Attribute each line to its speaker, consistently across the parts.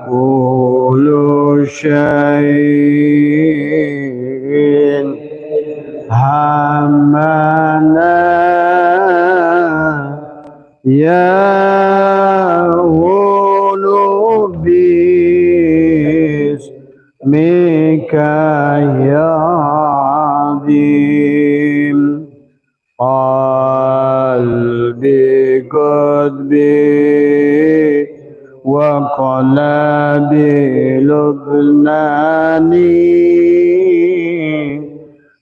Speaker 1: كل شيء همنا يهون باسمك يا عظيم قلبي قلبي وقلبي لبناني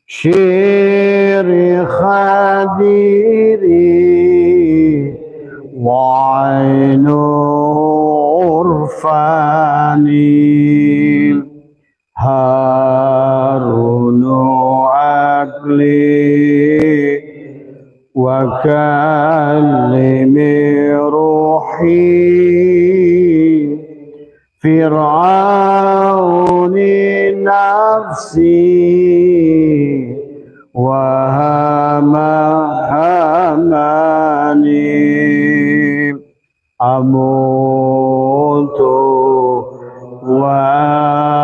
Speaker 1: شير خديري وعين عرفاني هارون عقلي وكلم روحي فرعون نفسي هماني أموت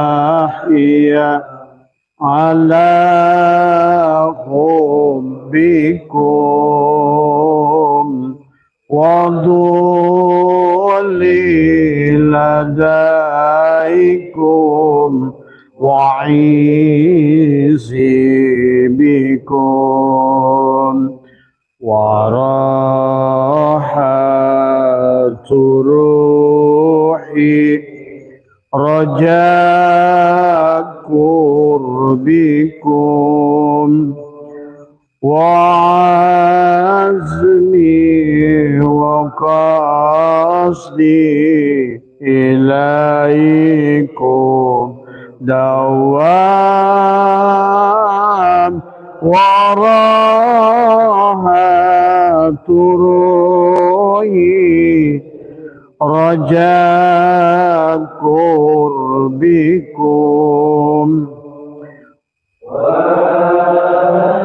Speaker 1: وأحيا على حبكم وضلي لديكم وعيسي بكم وراحة روحي رجاء قربكم وعزمي وقصدي إليكم دوام وراحة روحي رجاء قربكم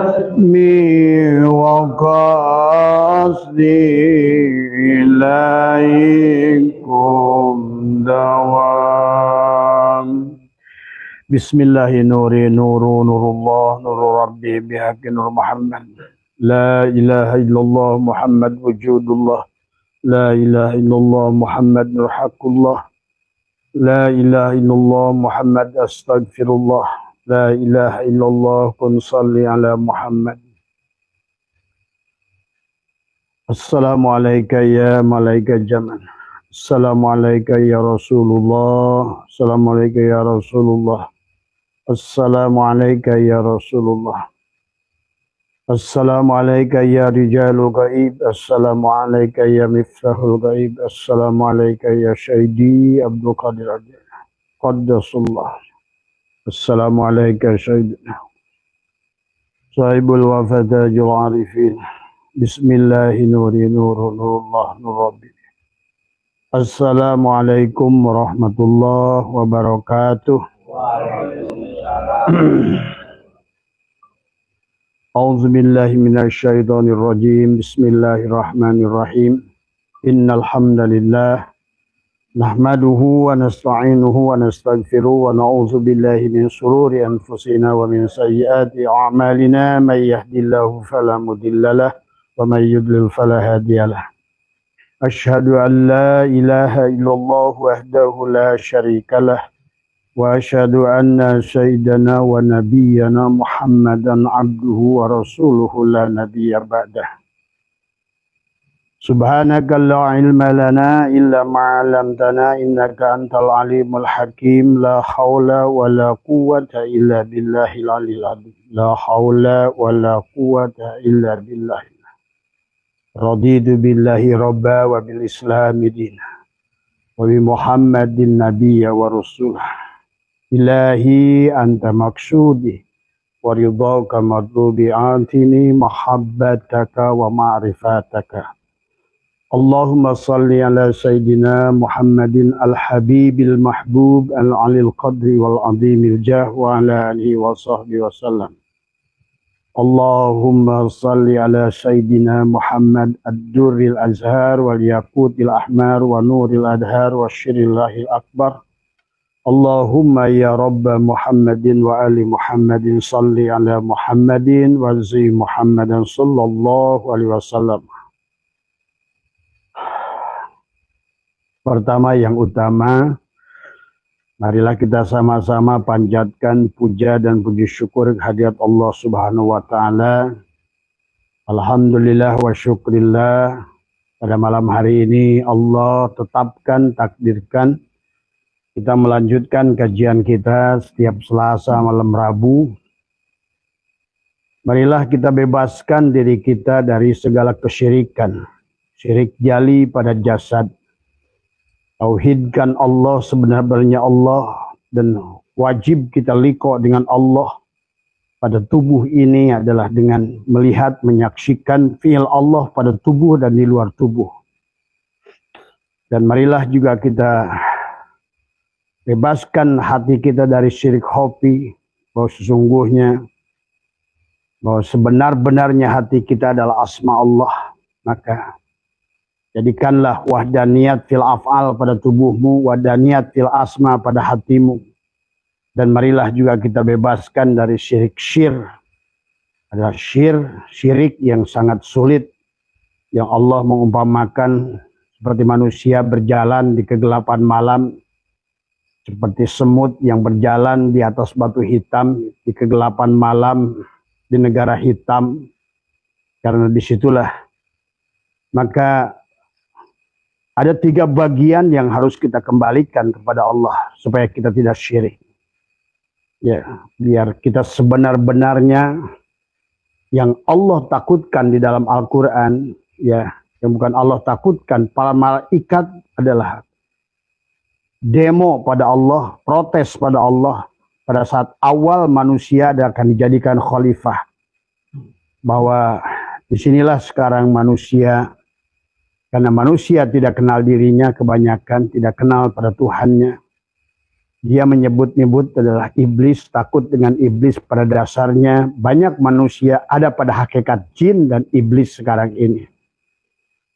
Speaker 1: وأسمي وقصدي إليكم دوام بسم الله نوري نور نور الله نور ربي بحق نور محمد لا إله إلا الله محمد وجود الله لا إله إلا الله محمد نور حق الله لا إله إلا الله محمد أستغفر الله لا إله إلا الله كن صلي على محمد السلام عليك يا ملائكة جمال السلام عليك يا رسول الله السلام عليك يا رسول الله السلام عليك يا رسول الله السلام عليك يا رجال الغيب السلام عليك يا مفتاح الغيب السلام عليك يا سيدي عبد القادر قدس الله السلام عليك سيدنا صاحب الوفاة تاج العارفين بسم الله نوري نور نور الله نور ربي السلام عليكم ورحمة الله وبركاته أعوذ بالله من الشيطان الرجيم بسم الله الرحمن الرحيم إن الحمد لله نحمده ونستعينه ونستغفره ونعوذ بالله من شرور أنفسنا ومن سيئات أعمالنا من يهد الله فلا مضل له ومن يضلل فلا هادي له أشهد أن لا إله إلا الله وحده لا شريك له وأشهد أن سيدنا ونبينا محمدا عبده ورسوله لا نبي بعده سبحانك لا علم لنا إلا ما علمتنا إنك أنت العليم الحكيم لا حول ولا قوة إلا بالله العلي العظيم لا حول ولا قوة إلا بالله رضيت بالله ربا وبالإسلام دينا وبمحمد النبي ورسوله إلهي أنت مقصودي ورضاك مطلوبي آتني محبتك ومعرفتك اللهم صل على سيدنا محمد الحبيب المحبوب العلي القدر والعظيم الجاه وعلى آله وصحبه وسلم Allahumma salli ala Sayyidina Muhammad ad-durril azhar wal yaqutil ahmar wa nuril adhar wa syirillahil akbar. Allahumma ya Rabba Muhammadin wa ali Muhammadin salli ala Muhammadin wa zi Muhammadan sallallahu alaihi wasallam. Pertama yang utama, marilah kita sama-sama panjatkan puja dan puji syukur kehadirat Allah Subhanahu wa taala. Alhamdulillah wa syukrillah. Pada malam hari ini Allah tetapkan, takdirkan kita melanjutkan kajian kita setiap Selasa malam Rabu. Marilah kita bebaskan diri kita dari segala kesyirikan, syirik jali pada jasad. Tauhidkan Allah sebenarnya Allah, dan wajib kita liqa dengan Allah pada tubuh ini adalah dengan melihat, menyaksikan fi'il Allah pada tubuh dan di luar tubuh. Dan marilah juga kita bebaskan hati kita dari syirik khafi, bahwa sesungguhnya, bahwa sebenar-benarnya hati kita adalah asma Allah. Maka jadikanlah wahdaniyat fil af'al pada tubuhmu, wahdaniyat fil asma pada hatimu. Dan marilah juga kita bebaskan dari syirik syir. Adalah syirik yang sangat sulit, yang Allah mengumpamakan seperti manusia berjalan di kegelapan malam, seperti semut yang berjalan di atas batu hitam di kegelapan malam di negara hitam. Karena disitulah maka ada 3 bagian yang harus kita kembalikan kepada Allah supaya kita tidak syirik. Ya, biar kita sebenar-benarnya yang Allah takutkan di dalam Al-Quran, ya, yang bukan Allah takutkan, para malaikat adalah demo pada Allah, protes pada Allah pada saat awal manusia akan dijadikan khalifah. Bahwa disinilah sekarang manusia, karena manusia tidak kenal dirinya, kebanyakan tidak kenal pada Tuhannya. Dia menyebut-nyebut adalah iblis, takut dengan iblis. Pada dasarnya banyak manusia ada pada hakikat jin dan iblis sekarang ini.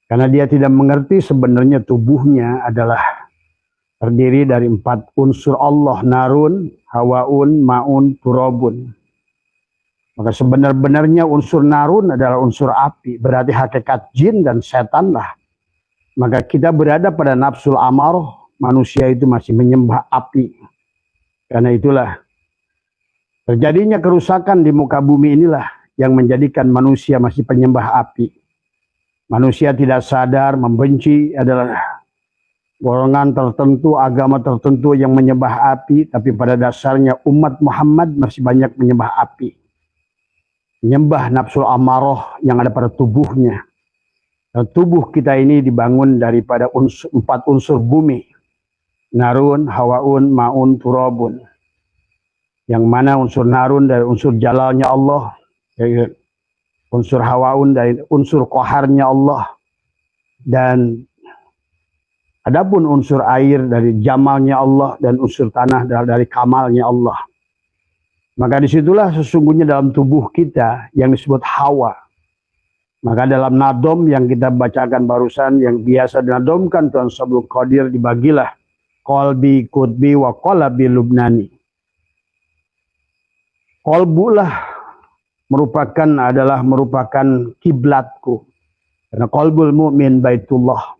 Speaker 1: Karena dia tidak mengerti sebenarnya tubuhnya adalah terdiri dari 4 unsur Allah, narun, hawaun, maun, turabun. Maka sebenar-benarnya unsur narun adalah unsur api, berarti hakikat jin dan setan lah. Maka kita berada pada nafsul amarah, manusia itu masih menyembah api. Karena itulah terjadinya kerusakan di muka bumi inilah yang menjadikan manusia masih penyembah api. Manusia tidak sadar membenci adalah golongan tertentu, agama tertentu yang menyembah api, tapi pada dasarnya umat Muhammad masih banyak menyembah api. Menyembah nafsul amarah yang ada pada tubuhnya. Dan tubuh kita ini dibangun daripada 4 unsur bumi. Narun, hawaun, maun, turabun. Yang mana unsur narun dari unsur jalalnya Allah. Unsur hawaun dari unsur qaharnya Allah. Dan adapun unsur air dari jamalnya Allah. Dan unsur tanah dari kamalnya Allah. Maka disitulah sesungguhnya dalam tubuh kita yang disebut hawa. Maka dalam nadom yang kita bacakan barusan, yang biasa dinadomkan Tuan Sabul Qadir, dibagilah qalbi, qutbi, wa qalabi lubnani. Qalbulah merupakan kiblatku. Karena qalbul mu'min baitullah.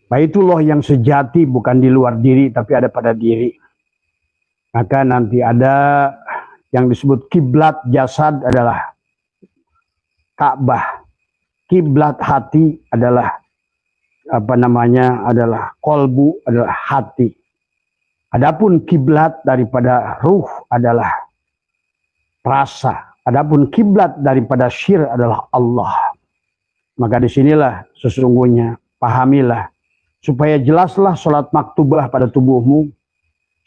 Speaker 1: Baitullah yang sejati bukan di luar diri, tapi ada pada diri. Maka nanti ada yang disebut kiblat jasad adalah Ka'bah. Kiblat hati adalah adalah kolbu, adalah hati. Adapun kiblat daripada ruh adalah rasa. Adapun kiblat daripada syir adalah Allah. Maka disinilah sesungguhnya pahamilah supaya jelaslah sholat maktubah pada tubuhmu.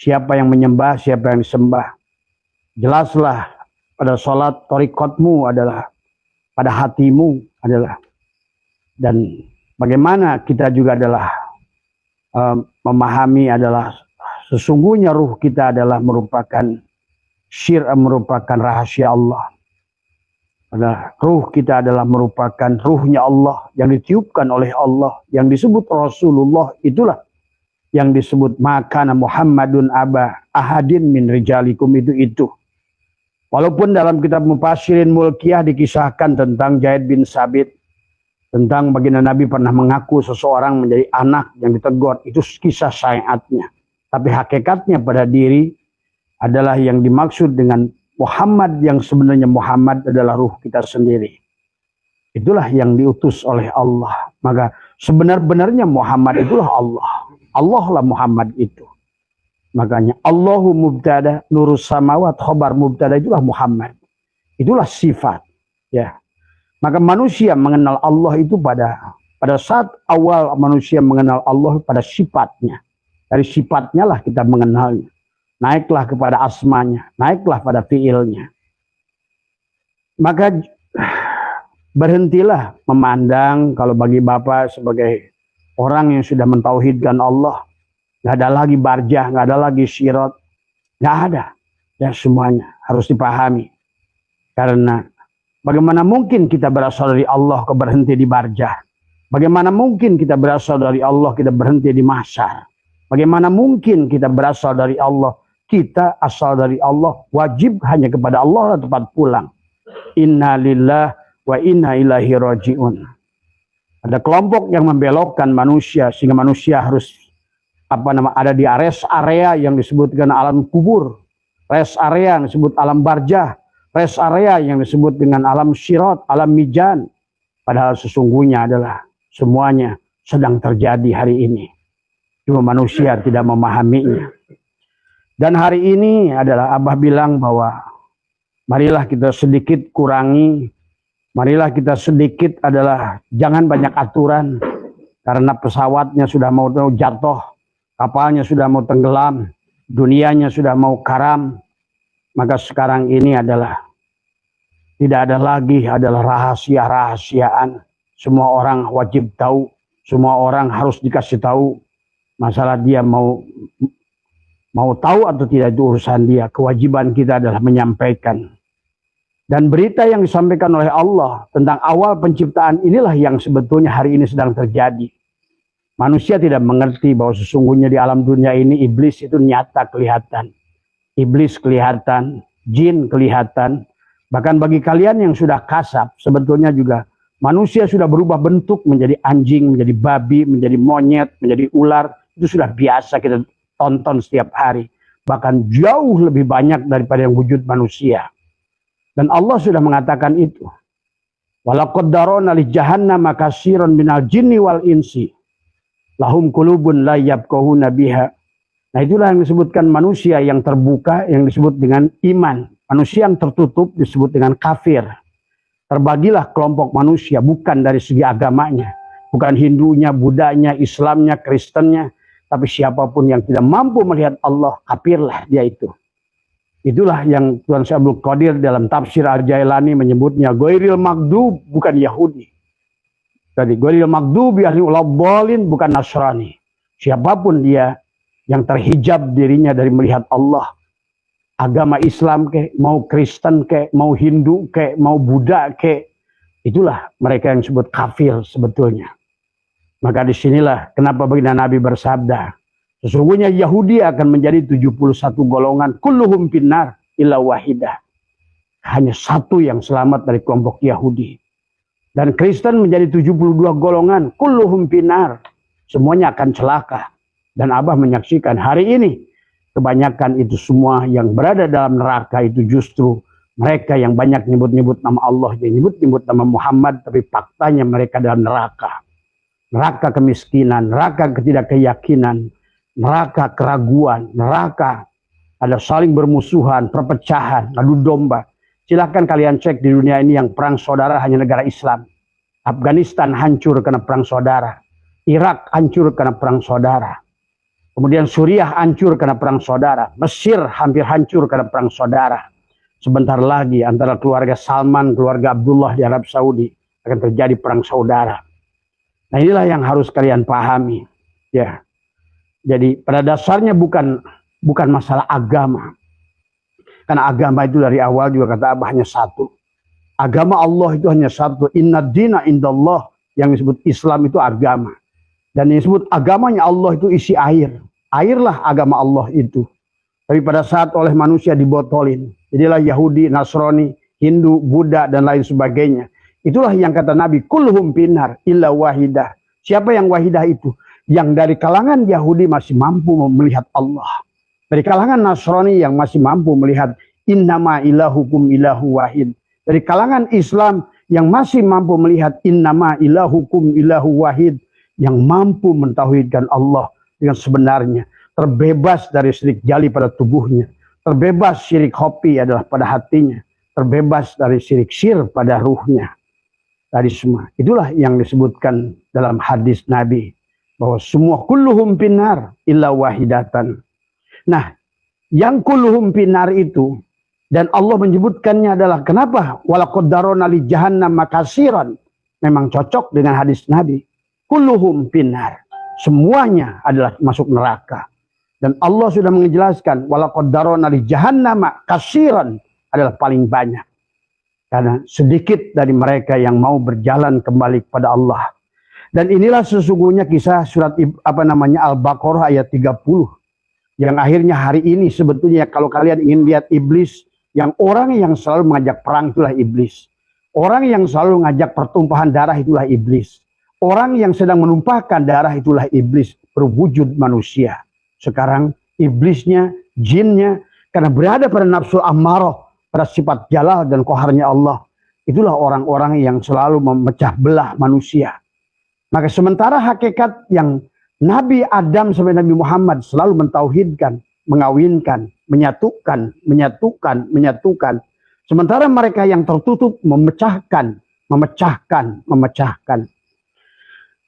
Speaker 1: Siapa yang menyembah, siapa yang disembah. Jelaslah pada sholat torikotmu adalah pada hatimu adalah. Dan bagaimana kita juga adalah memahami adalah sesungguhnya ruh kita adalah merupakan syir, merupakan rahasia Allah. Adalah ruh kita adalah merupakan ruhnya Allah yang ditiupkan oleh Allah, yang disebut Rasulullah, itulah yang disebut makana Muhammadun aba ahadin min rijalikum, itu. Walaupun dalam kitab Mufassirin Mulkiyah dikisahkan tentang Zaid bin Sabit, tentang baginda Nabi pernah mengaku seseorang menjadi anak yang ditegur, itu kisah syai'atnya. Tapi hakikatnya pada diri adalah yang dimaksud dengan Muhammad, yang sebenarnya Muhammad adalah ruh kita sendiri. Itulah yang diutus oleh Allah. Maka sebenar-benarnya Muhammad itulah Allah. Allah lah Muhammad itu. Makanya Allahu mubtada, nurus samawat, khobar mubtada, itulah Muhammad. Itulah sifat. Ya. Maka manusia mengenal Allah itu pada saat awal manusia mengenal Allah pada sifatnya. Dari sifatnya lah kita mengenalnya. Naiklah kepada asmanya, naiklah pada fiilnya. Maka berhentilah memandang, kalau bagi Bapak sebagai orang yang sudah mentauhidkan Allah, nggak ada lagi barjah, nggak ada lagi syirat, nggak ada. Ya, semuanya harus dipahami. Karena bagaimana mungkin kita berasal dari Allah ke berhenti di barjah? Bagaimana mungkin kita berasal dari Allah kita berhenti di mahsyar? Bagaimana mungkin kita berasal dari Allah, kita asal dari Allah, wajib hanya kepada Allah tempat pulang. Inna lillah wa inna ilaihi raji'un. Ada kelompok yang membelokkan manusia sehingga manusia harus ada di rest area yang disebutkan alam kubur, rest area yang disebut alam barjah, rest area yang disebut dengan alam syirat, alam mijan. Padahal sesungguhnya adalah semuanya sedang terjadi hari ini. Cuma manusia tidak memahaminya. Dan hari ini adalah Abah bilang bahwa marilah kita sedikit kurangi, marilah kita sedikit adalah jangan banyak aturan, karena pesawatnya sudah mau jatuh, kapalnya sudah mau tenggelam, dunianya sudah mau karam. Maka sekarang ini adalah tidak ada lagi adalah rahasia-rahasiaan. Semua orang wajib tahu, semua orang harus dikasih tahu. Masalah dia mau tahu atau tidak itu urusan dia. Kewajiban kita adalah menyampaikan. Dan berita yang disampaikan oleh Allah tentang awal penciptaan inilah yang sebetulnya hari ini sedang terjadi. Manusia tidak mengerti bahwa sesungguhnya di alam dunia ini iblis itu nyata kelihatan. Iblis kelihatan, jin kelihatan. Bahkan bagi kalian yang sudah kasab, sebetulnya juga manusia sudah berubah bentuk menjadi anjing, menjadi babi, menjadi monyet, menjadi ular. Itu sudah biasa kita tonton setiap hari. Bahkan jauh lebih banyak daripada yang wujud manusia. Dan Allah sudah mengatakan itu. Walaqad darana li jahannama katsiran minal jinni wal insi. Lahum qulubun la yafqahuna biha. Nah, itulah yang disebutkan manusia yang terbuka, yang disebut dengan iman. Manusia yang tertutup disebut dengan kafir. Terbagilah kelompok manusia bukan dari segi agamanya. Bukan Hindunya, Budanya, Islamnya, Kristennya. Tapi siapapun yang tidak mampu melihat Allah, kafirlah dia itu. Itulah yang Tuan Syekh Abdul Qadir dalam tafsir Al-Jailani menyebutnya Ghairil Maghdub, bukan Yahudi. Tadi Ghairil Maghdub bolin, bukan Nasrani. Siapapun dia yang terhijab dirinya dari melihat Allah, agama Islam ke, mau Kristen ke, mau Hindu ke, mau Buddha ke, itulah mereka yang disebut kafir sebetulnya. Maka disinilah kenapa baginda Nabi bersabda, sesungguhnya Yahudi akan menjadi 71 golongan, kulluhum finnar illa wahidah. Hanya satu yang selamat dari kelompok Yahudi. Dan Kristen menjadi 72 golongan, kulluhum finnar. Semuanya akan celaka. Dan Abah menyaksikan hari ini, kebanyakan itu semua yang berada dalam neraka itu justru mereka yang banyak nyebut-nyebut nama Allah, yang nyebut-nyebut nama Muhammad, tapi faktanya mereka dalam neraka. Neraka kemiskinan, neraka ketidakkeyakinan, neraka keraguan, neraka ada saling bermusuhan, perpecahan, adu domba. Silahkan kalian cek di dunia ini yang perang saudara hanya negara Islam. Afghanistan hancur karena perang saudara. Irak hancur karena perang saudara. Kemudian Suriah hancur karena perang saudara. Mesir hampir hancur karena perang saudara. Sebentar lagi antara keluarga Salman, keluarga Abdullah di Arab Saudi akan terjadi perang saudara. Nah, inilah yang harus kalian pahami, ya. Jadi pada dasarnya bukan masalah agama. Karena agama itu dari awal juga kata Abah hanya satu. Agama Allah itu hanya satu. Inna dina indallah. Yang disebut Islam itu agama. Dan yang disebut agamanya Allah itu isi air. Airlah agama Allah itu. Tapi pada saat oleh manusia dibotolin. Jadilah Yahudi, Nasrani, Hindu, Buddha, dan lain sebagainya. Itulah yang kata Nabi, kulhum pinar illa wahidah. Siapa yang wahidah itu? Yang dari kalangan Yahudi masih mampu melihat Allah. Dari kalangan Nasrani yang masih mampu melihat innama ilahukum ilahu wahid. Dari kalangan Islam yang masih mampu melihat innama ilahukum ilahu wahid. Yang mampu mentauhidkan Allah dengan sebenarnya. Terbebas dari syirik jali pada tubuhnya. Terbebas syirik hopi adalah pada hatinya. Terbebas dari syirik syir pada ruhnya. Dari semua. Itulah yang disebutkan dalam hadis Nabi. Bahwa semua kulluhum pinar illa wahidatan. Nah, yang kulluhum pinar itu. Dan Allah menyebutkannya adalah kenapa? Walaqad darana li jahannam makasiran. Memang cocok dengan hadis Nabi. Kulluhum pinar. Semuanya adalah masuk neraka. Dan Allah sudah menjelaskan. Walaqad darana li jahannam kasiran. Adalah paling banyak. Karena sedikit dari mereka yang mau berjalan kembali kepada Allah. Dan inilah sesungguhnya kisah surat Al-Baqarah ayat 30. Yang akhirnya hari ini sebetulnya kalau kalian ingin lihat iblis. Yang orang yang selalu mengajak perang itulah iblis. Orang yang selalu mengajak pertumpahan darah itulah iblis. Orang yang sedang menumpahkan darah itulah iblis. Berwujud manusia. Sekarang iblisnya, jinnya. Karena berada pada nafsu ammarah. Pada sifat jalal dan qaharnya Allah. Itulah orang-orang yang selalu memecah belah manusia. Maka sementara hakikat yang Nabi Adam sampai Nabi Muhammad selalu mentauhidkan, mengawinkan, menyatukan. Sementara mereka yang tertutup memecahkan.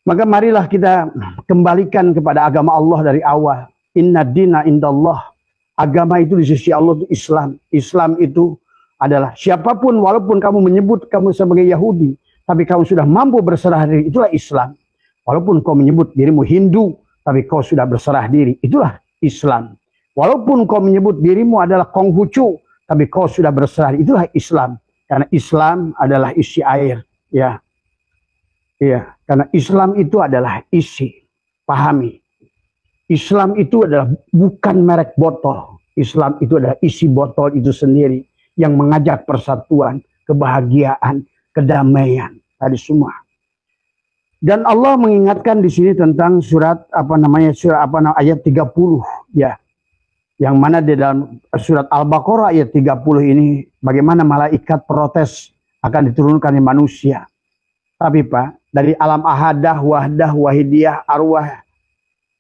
Speaker 1: Maka marilah kita kembalikan kepada agama Allah dari awal. Inna dina indallah. Agama itu di sisi Allah itu Islam. Islam itu adalah siapapun walaupun kamu menyebut kamu sebagai Yahudi. Tapi kamu sudah mampu berserah diri. Itulah Islam. Walaupun kau menyebut dirimu Hindu. Tapi kau sudah berserah diri. Itulah Islam. Walaupun kau menyebut dirimu adalah Konghucu. Tapi kau sudah berserah diri. Itulah Islam. Karena Islam adalah isi air. Ya. Iya. Karena Islam itu adalah isi. Pahami. Islam itu adalah bukan merek botol. Islam itu adalah isi botol itu sendiri. Yang mengajak persatuan. Kebahagiaan. Kedamaian. Tadi semua. Dan Allah mengingatkan di sini tentang surat ayat 30 ya. Yang mana di dalam surat Al-Baqarah ayat 30 ini bagaimana malaikat protes akan diturunkan di manusia. Tapi Pak, dari alam ahadah, wahdah, wahidiyah, arwah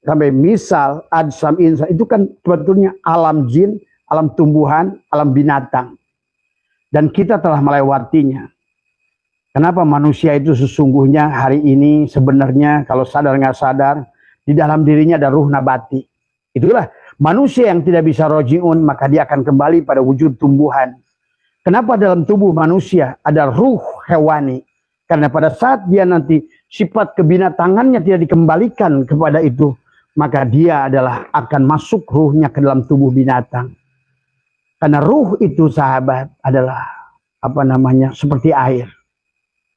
Speaker 1: sampai misal, adsam, insan itu kan sebetulnya alam jin, alam tumbuhan, alam binatang. Dan kita telah melewatinya. Kenapa manusia itu sesungguhnya hari ini sebenarnya kalau sadar nggak sadar di dalam dirinya ada ruh nabati. Itulah manusia yang tidak bisa rojiun maka dia akan kembali pada wujud tumbuhan. Kenapa dalam tubuh manusia ada ruh hewani? Karena pada saat dia nanti sifat kebinatangannya tidak dikembalikan kepada itu maka dia adalah akan masuk ruhnya ke dalam tubuh binatang. Karena ruh itu sahabat adalah seperti air.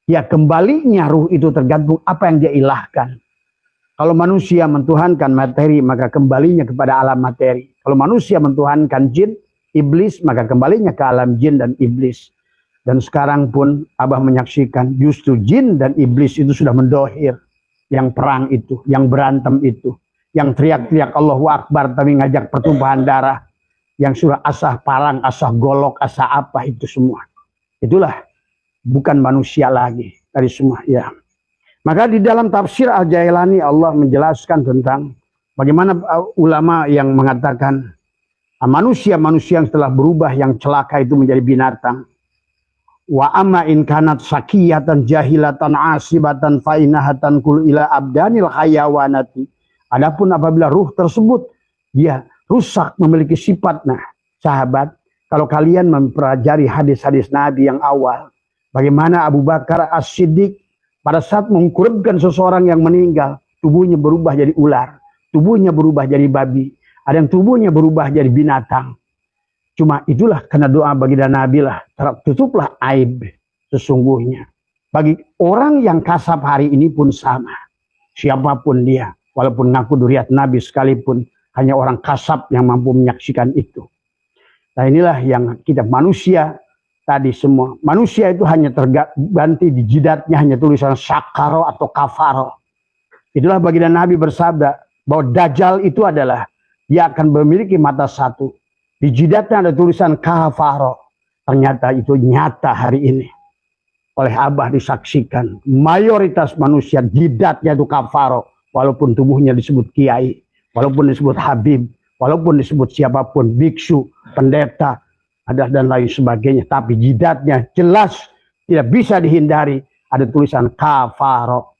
Speaker 1: Ya kembalinya ruh itu tergantung apa yang dia ilahkan. Kalau manusia mentuhankan materi maka kembalinya kepada alam materi. Kalau manusia mentuhankan jin, iblis maka kembalinya ke alam jin dan iblis. Dan sekarang pun Abah menyaksikan justru jin dan iblis itu sudah mendohir. Yang perang itu, yang berantem itu. Yang teriak-teriak Allahu Akbar tapi ngajak pertumpahan darah. Yang sudah asah parang, asah golok, asah apa itu semua. Itulah. Bukan manusia lagi dari semua ya. Maka di dalam tafsir Al-Jailani Allah menjelaskan tentang bagaimana ulama yang mengatakan manusia-manusia yang telah berubah yang celaka itu menjadi binatang. Wa amma in kanat sakiyatan jahilatan asibatan fainahatan kul ila abdanil hayawanati. Adapun apabila ruh tersebut dia rusak memiliki sifat. Nah, sahabat, kalau kalian mempelajari hadis-hadis Nabi yang awal bagaimana Abu Bakar As-Siddiq pada saat mengkurban seseorang yang meninggal, tubuhnya berubah jadi ular, tubuhnya berubah jadi babi, ada yang tubuhnya berubah jadi binatang. Cuma itulah karena doa baginda Nabi lah, tertutuplah aib. sesungguhnya. Bagi orang yang kasab hari ini pun sama. Siapapun dia, walaupun ngaku duriat Nabi sekalipun, hanya orang kasab yang mampu menyaksikan itu. Nah inilah yang kita manusia tadi semua. Manusia itu hanya terganti di jidatnya hanya tulisan sakaro atau kafaro. Itulah baginda Nabi bersabda bahwa Dajjal itu adalah dia akan memiliki mata satu. Di jidatnya ada tulisan kafaro. Ternyata itu nyata hari ini. Oleh Abah disaksikan. Mayoritas manusia jidatnya itu kafaro. Walaupun tubuhnya disebut kiai. Walaupun disebut habib. Walaupun disebut siapapun. Biksu, pendeta. Ada dan lain sebagainya. Tapi jidatnya jelas tidak bisa dihindari. Ada tulisan kafaro.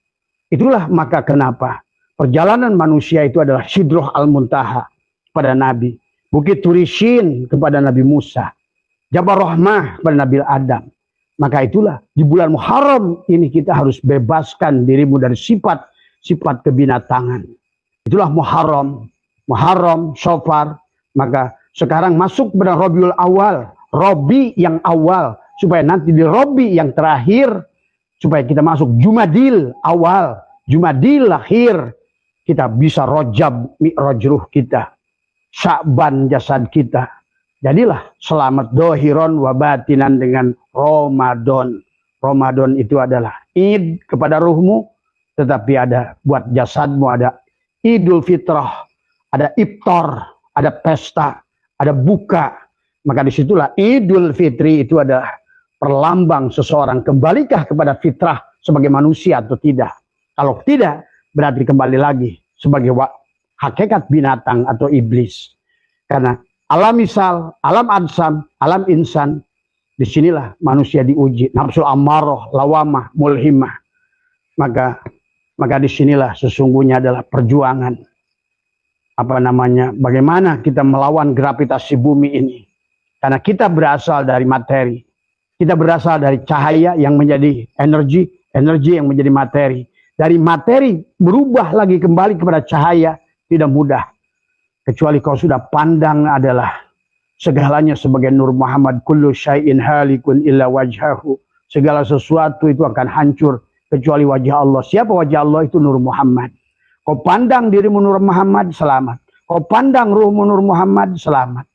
Speaker 1: Itulah maka kenapa. Perjalanan manusia itu adalah Sidroh Al-Muntaha kepada Nabi. Bukit Turisin kepada Nabi Musa. Jabal Rahmah kepada Nabi Adam. Maka itulah di bulan Muharram ini kita harus bebaskan dirimu dari sifat kebinatangan. Itulah Muharram, Sofar. Maka sekarang masuk pada Rabiul Awal, Robi yang awal, supaya nanti di Robi yang terakhir, supaya kita masuk Jumadil awal, Jumadil akhir, kita bisa Rojab mi'raj ruh kita, Sya'ban jasad kita. Jadilah selamat dohiron wabatinan dengan Ramadan. Ramadan itu adalah Id kepada ruhmu, tetapi ada buat jasadmu, ada Idul Fitrah, ada iftar, ada pesta, ada buka. Maka disitulah Idul Fitri itu adalah perlambang seseorang kembalikah kepada fitrah sebagai manusia atau tidak. Kalau tidak, berarti kembali lagi sebagai hakikat binatang atau iblis. Karena alam misal, alam adsam, alam insan, disinilah manusia diuji. Nafsu amarah, lawamah, mulhimah. Maka disinilah sesungguhnya adalah perjuangan. Bagaimana kita melawan gravitasi bumi ini. Karena kita berasal dari materi. Kita berasal dari cahaya yang menjadi energi, energi yang menjadi materi. Dari materi berubah lagi kembali kepada cahaya, tidak mudah. Kecuali kau sudah pandang adalah segalanya sebagai Nur Muhammad. Kullu syai'in halikun illa wajhahu. Segala sesuatu itu akan hancur kecuali wajah Allah. Siapa wajah Allah? Itu Nur Muhammad. Kau pandang dirimu Nur Muhammad, selamat. Kau pandang ruhmu Nur Muhammad, selamat.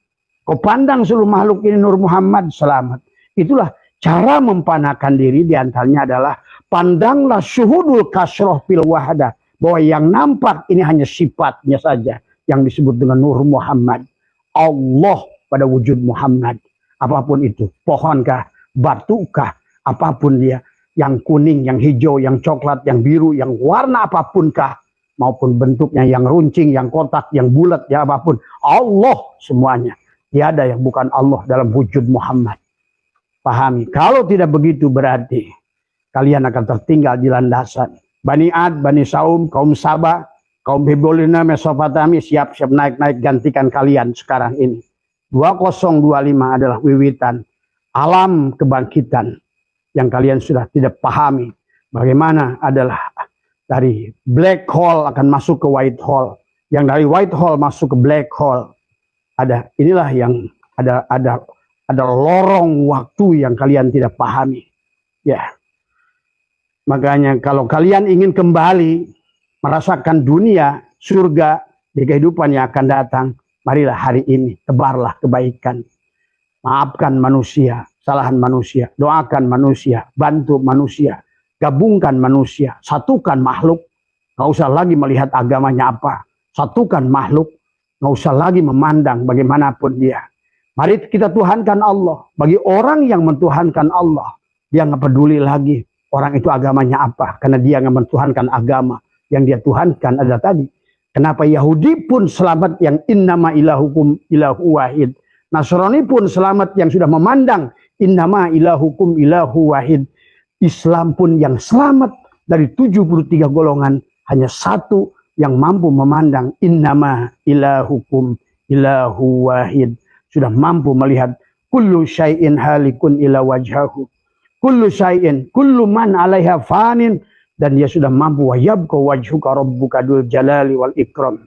Speaker 1: Kau pandang seluruh makhluk ini Nur Muhammad, selamat. Itulah cara mempanakan diri, diantaranya adalah pandanglah syuhudul kasroh fil wahdah. Bahwa yang nampak ini hanya sifatnya saja. Yang disebut dengan Nur Muhammad. Allah pada wujud Muhammad. Apapun itu. Pohonkah, batukah, apapun dia. Yang kuning, yang hijau, yang coklat, yang biru, yang warna apapunkah. Maupun bentuknya yang runcing, yang kotak, yang bulat, ya apapun. Allah semuanya. Tiada yang bukan Allah dalam wujud Muhammad. Pahami. Kalau tidak begitu berarti kalian akan tertinggal di landasan. Bani Ad, Bani Saum, kaum Sabah, kaum Hebolina, Mesopotami siap-siap naik-naik gantikan kalian sekarang ini. 2025 adalah wiwitan alam kebangkitan yang kalian sudah tidak pahami. Bagaimana adalah dari black hole akan masuk ke white hole. Yang dari white hole masuk ke black hole. Inilah yang ada lorong waktu yang kalian tidak pahami. Ya. Makanya kalau kalian ingin kembali merasakan dunia, surga di kehidupan yang akan datang, marilah hari ini tebarlah kebaikan. Maafkan manusia, kesalahan manusia, doakan manusia, bantu manusia, gabungkan manusia, satukan makhluk. Nggak usah lagi melihat agamanya apa. Satukan makhluk, nggak usah lagi memandang bagaimanapun dia. Mari kita tuhankan Allah. Bagi orang yang mentuhankan Allah, dia nggak peduli lagi orang itu agamanya apa, karena dia nggak mentuhankan agama. Yang dia tuhankan adalah tadi. Kenapa Yahudi pun selamat yang innama ilahukum ilahu wahid. Nasrani pun selamat yang sudah memandang innama ilahukum ilahu wahid. Islam pun yang selamat dari 73 golongan, hanya satu yang mampu memandang innama ilahukum ilahu wahid. Sudah mampu melihat kullu syai'in halikun ila wajhahu. Kullu syai'in, kullu man 'alaiha fanin, dan dia sudah mampu wayabqa wajhuka rabbuka dzul jalali wal ikram.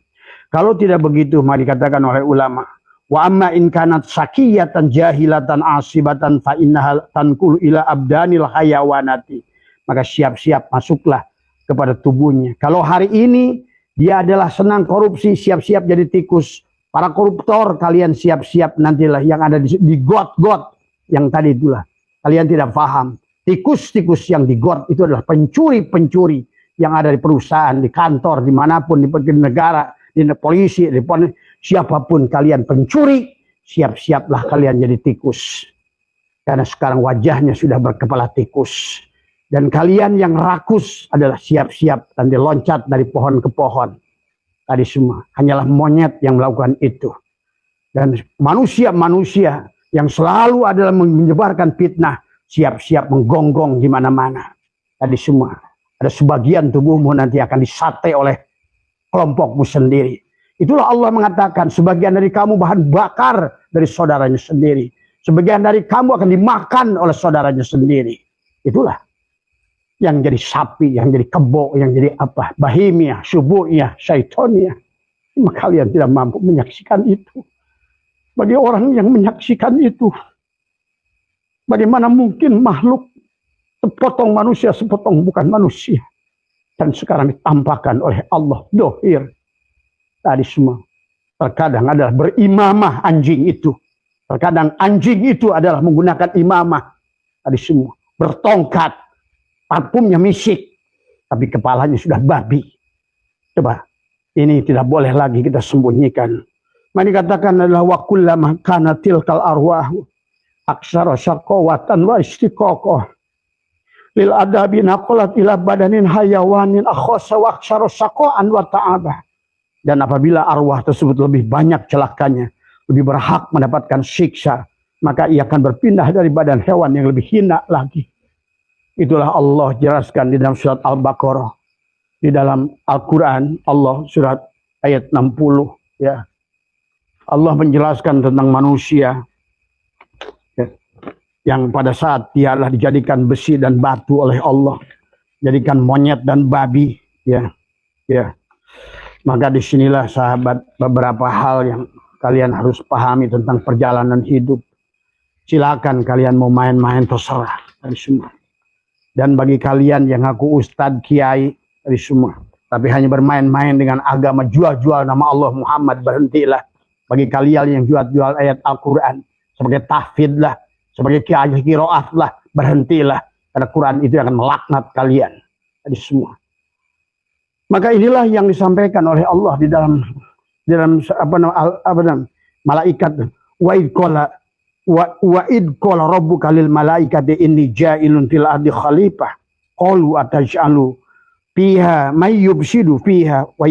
Speaker 1: Kalau tidak begitu, mari dikatakan oleh ulama, Wa amma in kanat sakiyatan jahilatan asibatan fa innaha tanqulu ila abdanil hayawanati. Maka siap-siap masuklah kepada tubuhnya. Kalau hari ini dia adalah senang korupsi, siap-siap jadi tikus. Para koruptor, kalian siap-siap nantilah yang ada di got-got yang tadi itulah. Kalian tidak paham. Tikus-tikus yang di got itu adalah pencuri-pencuri yang ada di perusahaan, di kantor, dimanapun, di negara, di polisi, di siapapun kalian pencuri, siap-siaplah kalian jadi tikus. Karena sekarang wajahnya sudah berkepala tikus. Dan kalian yang rakus adalah siap-siap dan diloncat dari pohon ke pohon. Tadi semua hanyalah monyet yang melakukan itu. Dan manusia-manusia yang selalu adalah menyebarkan fitnah, siap-siap menggonggong di mana-mana. Tadi semua ada sebagian tubuhmu nanti akan disate oleh kelompokmu sendiri. Itulah Allah mengatakan sebagian dari kamu bahan bakar dari saudaranya sendiri. Sebagian dari kamu akan dimakan oleh saudaranya sendiri. Itulah yang jadi sapi, yang jadi kebo, yang jadi apa? Bahimia, subuhnya, syaitonia. Maka kalian tidak mampu menyaksikan itu. Bagi orang yang menyaksikan itu, bagaimana mungkin makhluk sepotong manusia, sepotong bukan manusia. Dan sekarang ditampakkan oleh Allah, dohir. Tadi semua. Terkadang adalah berimamah anjing itu. Terkadang anjing itu adalah menggunakan imamah. Tadi semua. Bertongkat. Parfumnya misik, tapi kepalanya sudah babi. Coba, ini tidak boleh lagi kita sembunyikan. Maka dikatakan adalah wa kullama kana tilkal arwahu aksara syaqawatan wa istiqaqah lil adabi naqalat ila badanin hayawanin akhasa wa aksara syaqaan wa ta'abah. Dan apabila arwah tersebut lebih banyak celakanya, lebih berhak mendapatkan siksa, maka ia akan berpindah dari badan hewan yang lebih hina lagi. Itulah Allah jelaskan di dalam surat Al-Baqarah. Di dalam Al-Quran, Allah surat ayat 60. Ya. Allah menjelaskan tentang manusia. Ya, yang pada saat dia adalah dijadikan besi dan batu oleh Allah. Jadikan monyet dan babi. Ya. Ya. Maka disinilah sahabat beberapa hal yang kalian harus pahami tentang perjalanan hidup. Silakan kalian mau main-main terserah. Dari semua. Dan bagi kalian yang ngaku ustadz, kiai, dari semua. Tapi hanya bermain-main dengan agama, jual-jual nama Allah Muhammad, berhentilah. Bagi kalian yang jual-jual ayat Al-Quran, sebagai tahfidz lah, sebagai kiai kiroat lah, berhentilah. Karena Quran itu akan melaknat kalian. Dari semua. Maka inilah yang disampaikan oleh Allah di dalam malaikat. Wa id qala rabbuka lil malaikati inni ja'ilun fil ardi khalifah qalu ataj'alu fiha may yufsidu fiha wa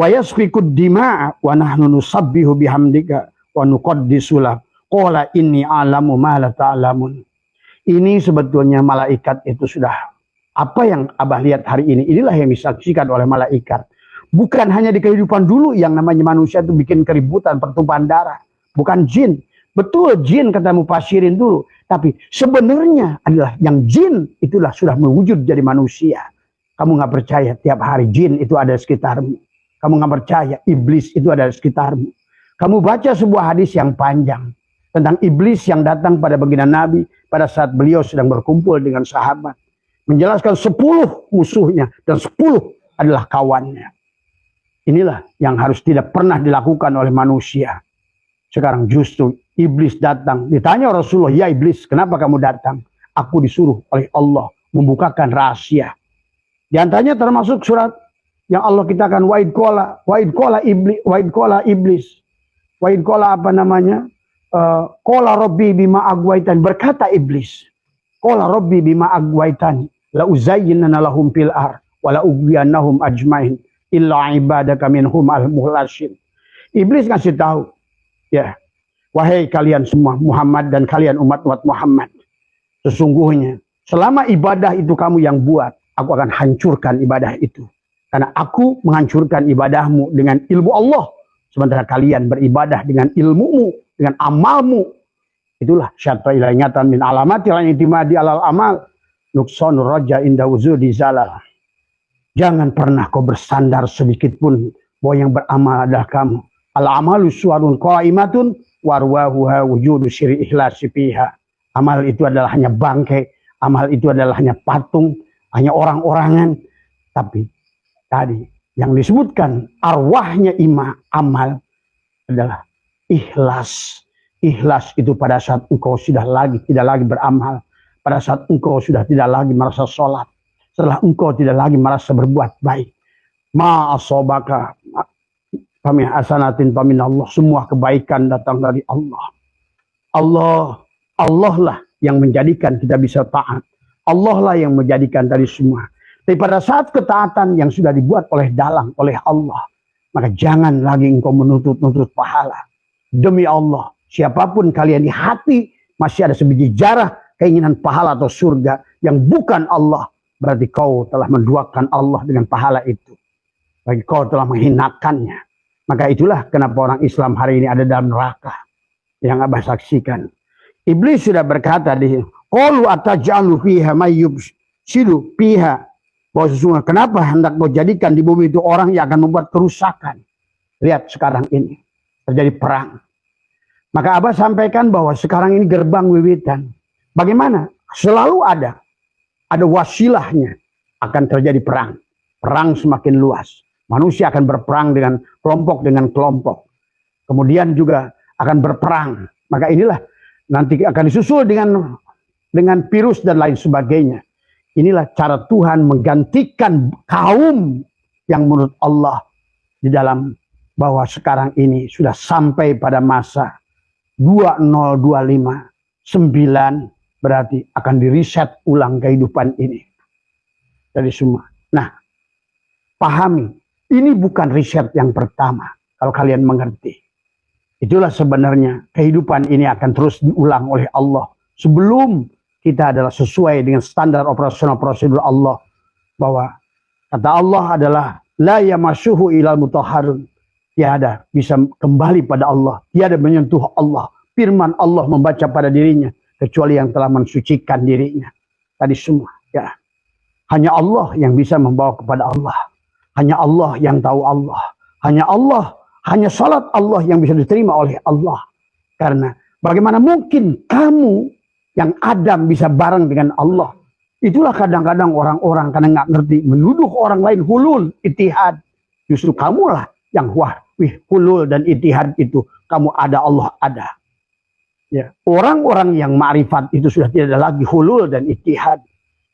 Speaker 1: yasfiku dima'a wa nahnu nusabbihu bihamdika wa nuqaddisu lak qala inni a'lamu ma la ta'lamun. Ini sebetulnya malaikat itu sudah apa yang Abah lihat hari ini, inilah yang disaksikan oleh malaikat. Bukan hanya di kehidupan dulu yang namanya manusia itu bikin keributan, pertumpahan darah. Bukan jin. Betul jin kata mufasirin dulu. Tapi sebenarnya adalah yang jin itulah sudah mewujud jadi manusia. Kamu nggak percaya tiap hari jin itu ada di sekitarmu. Kamu nggak percaya iblis itu ada di sekitarmu. Kamu baca sebuah hadis yang panjang. Tentang iblis yang datang pada baginda Nabi. Pada saat beliau sedang berkumpul dengan sahabat. Menjelaskan 10 musuhnya. Dan 10 adalah kawannya. Inilah yang harus tidak pernah dilakukan oleh manusia. Sekarang justru iblis datang. Ditanya Rasulullah, ya iblis, kenapa kamu datang? Aku disuruh oleh Allah membukakan rahasia. Di antaranya termasuk surat yang Allah katakan wa'id kola iblis. Wa'id kola apa namanya? Kola Rabbi bima agwaitan. Berkata iblis. Kola Rabbi bima agwaitan. La uzayyinana lahum fil ar. Wa la ugwiyannahum ajmain. Illa ibadaka minhum al-muhlasin. Iblis ngasih tahu. Ya, wahai kalian semua Muhammad dan kalian umat-umat Muhammad. Sesungguhnya selama ibadah itu kamu yang buat, aku akan hancurkan ibadah itu. Karena aku menghancurkan ibadahmu dengan ilmu Allah. Sementara kalian beribadah dengan ilmumu, dengan amalmu. Itulah syaitan ingatan min alamati lan itimadi alal amal. Nuqsanur raja inda wuzudi zalal. Jangan pernah kau bersandar sedikit pun bahwa yang beramal adalah kamu. Al-amalu suwarun qaimatun warwahuha wujudu syiri ikhlasi fiha. Amal itu adalah hanya bangkai, amal itu adalah hanya patung, hanya orang-orangan. Tapi tadi yang disebutkan arwahnya amal adalah ikhlas. Ikhlas itu pada saat engkau sudah tidak lagi beramal, pada saat engkau sudah tidak lagi merasa sholat, setelah engkau tidak lagi merasa berbuat baik. Ma'asobaka kami hasanatin pamin Allah, semua kebaikan datang dari Allah. Allah lah yang menjadikan kita bisa taat. Allah lah yang menjadikan tadi semua. Tapi pada saat ketaatan yang sudah dibuat oleh dalang, oleh Allah, maka jangan lagi engkau menuntut pahala. Demi Allah, siapapun kalian di hati masih ada sebiji jarah keinginan pahala atau surga yang bukan Allah, berarti kau telah menduakan Allah dengan pahala itu. Bagi kau telah menghinakannya. Maka itulah kenapa orang Islam hari ini ada dalam neraka yang Abah saksikan. Iblis sudah berkata di qalu atajalu fiha mayyubsidu fiha, bahwa sesungguhnya kenapa hendak kau jadikan di bumi itu orang yang akan membuat kerusakan. Lihat sekarang ini terjadi perang. Maka Abah sampaikan bahwa sekarang ini gerbang wiwitan. Bagaimana? Selalu ada wasilahnya akan terjadi perang. Perang semakin luas. Manusia akan berperang dengan kelompok. Kemudian juga akan berperang. Maka inilah nanti akan disusul dengan virus dan lain sebagainya. Inilah cara Tuhan menggantikan kaum yang menurut Allah di dalam bahwa sekarang ini sudah sampai pada masa 2025, 9 berarti akan di-reset ulang kehidupan ini. Dari semua. Nah, pahami. Ini bukan riset yang pertama, kalau kalian mengerti. Itulah sebenarnya kehidupan ini akan terus diulang oleh Allah. Sebelum kita adalah sesuai dengan standar operasional prosedur Allah. Bahwa kata Allah adalah, la yamassuhu ilal mutahharun. Tiada bisa kembali pada Allah. Tiada menyentuh Allah. Firman Allah membaca pada dirinya. Kecuali yang telah mensucikan dirinya. Tadi semua. Ya. Hanya Allah yang bisa membawa kepada Allah. Hanya Allah yang tahu Allah. Hanya salat Allah yang bisa diterima oleh Allah. Karena bagaimana mungkin kamu yang Adam bisa bareng dengan Allah. Itulah kadang-kadang orang-orang karena nggak ngerti. Menuduh orang lain hulul, itihad. Justru kamulah yang hulul dan itihad itu. Kamu ada, Allah ada. Ya. Orang-orang yang ma'rifat itu sudah tidak ada lagi hulul dan itihad.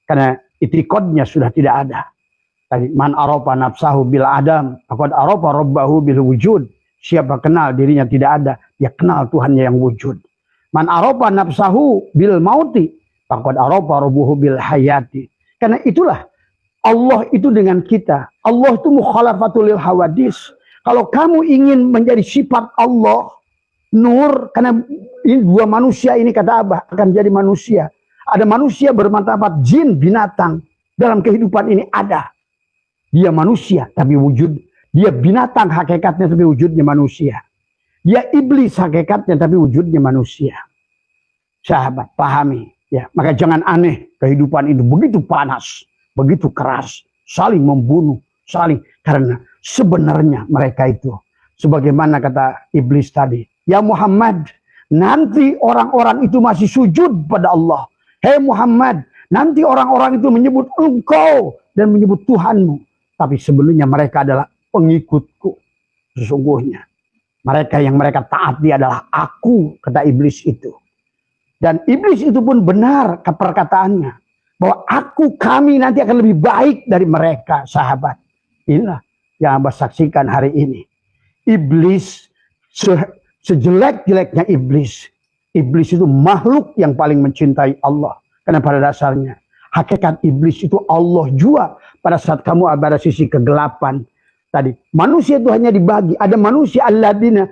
Speaker 1: Karena itiqadnya sudah tidak ada. Tadi man arafa nafsahu bil adam, faqad arafa rabbahu bil wujud. Siapa kenal dirinya tidak ada, dia kenal Tuhannya yang wujud. Man arafa nafsahu bil mauti, faqad arafa rabbuhu bil hayati. Karena itulah Allah itu dengan kita. Allah itu mukhalafatul lil hawadis. Kalau kamu ingin menjadi sifat Allah, nur, karena ini dua manusia ini kata Abah akan jadi manusia. Ada manusia bermartabat jin, binatang. Dalam kehidupan ini ada. Dia manusia tapi wujud. Dia binatang hakikatnya tapi wujudnya manusia. Dia iblis hakikatnya tapi wujudnya manusia. Sahabat, pahami. Ya, maka jangan aneh. Kehidupan itu begitu panas. Begitu keras. Saling membunuh. Karena sebenarnya mereka itu. Sebagaimana kata iblis tadi. Ya Muhammad. Nanti orang-orang itu masih sujud pada Allah. Hei Muhammad. Nanti orang-orang itu menyebut engkau. Dan menyebut Tuhanmu. Tapi sebelumnya mereka adalah pengikutku. Sesungguhnya. Mereka yang mereka taati adalah aku. Kata iblis itu. Dan iblis itu pun benar perkataannya. Bahwa kami nanti akan lebih baik dari mereka. Sahabat. Inilah yang Abah saksikan hari ini. Iblis. Sejelek-jeleknya iblis. Iblis itu makhluk yang paling mencintai Allah. Karena pada dasarnya. Hakikat iblis itu Allah jua. Pada saat kamu ada sisi kegelapan. Tadi. Manusia itu hanya dibagi. Ada manusia alladzina.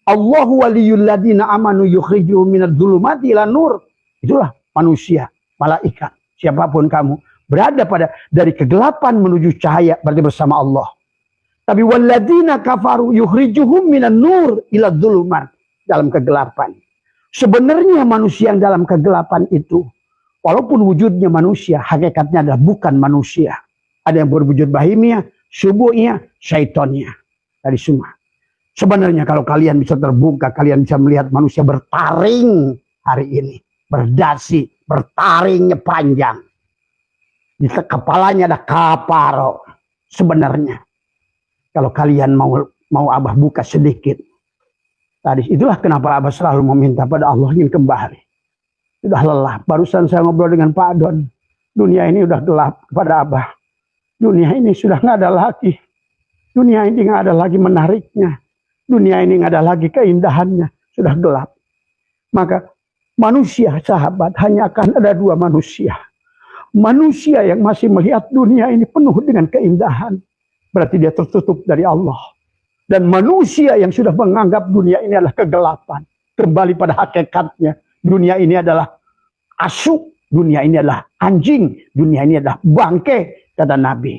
Speaker 1: Allahu waliyul ladzina amanu yukhrijuhum minadh dhulumati ila nur. Itulah manusia. Malaikat. Siapapun kamu. Berada dari kegelapan menuju cahaya. Berarti bersama Allah. Tapi walladzina kafaru yukhrijuhum minan nur ila dhulumat. Dalam kegelapan. Sebenarnya manusia yang dalam kegelapan itu. Walaupun wujudnya manusia. Hakikatnya adalah bukan manusia. Ada yang berwujud bahimia, subuhnya, syaitonnya. Dari semua. Sebenarnya kalau kalian bisa terbuka, kalian bisa melihat manusia bertaring hari ini. Berdasi, bertaringnya panjang. Di kepalanya ada kaparo. Sebenarnya. Kalau kalian mau Abah buka sedikit. Tadi itulah kenapa Abah selalu meminta pada Allah ingin kembali. Sudah lelah. Barusan saya ngobrol dengan Pak Don. Dunia ini udah gelap kepada Abah. Dunia ini sudah nggak ada lagi. Dunia ini nggak ada lagi menariknya. Dunia ini nggak ada lagi keindahannya. Sudah gelap. Maka manusia sahabat hanya akan ada dua manusia. Manusia yang masih melihat dunia ini penuh dengan keindahan. Berarti dia tertutup dari Allah. Dan manusia yang sudah menganggap dunia ini adalah kegelapan. Kembali pada hakikatnya. Dunia ini adalah asyuk. Dunia ini adalah anjing. Dunia ini adalah bangke. Kata Nabi.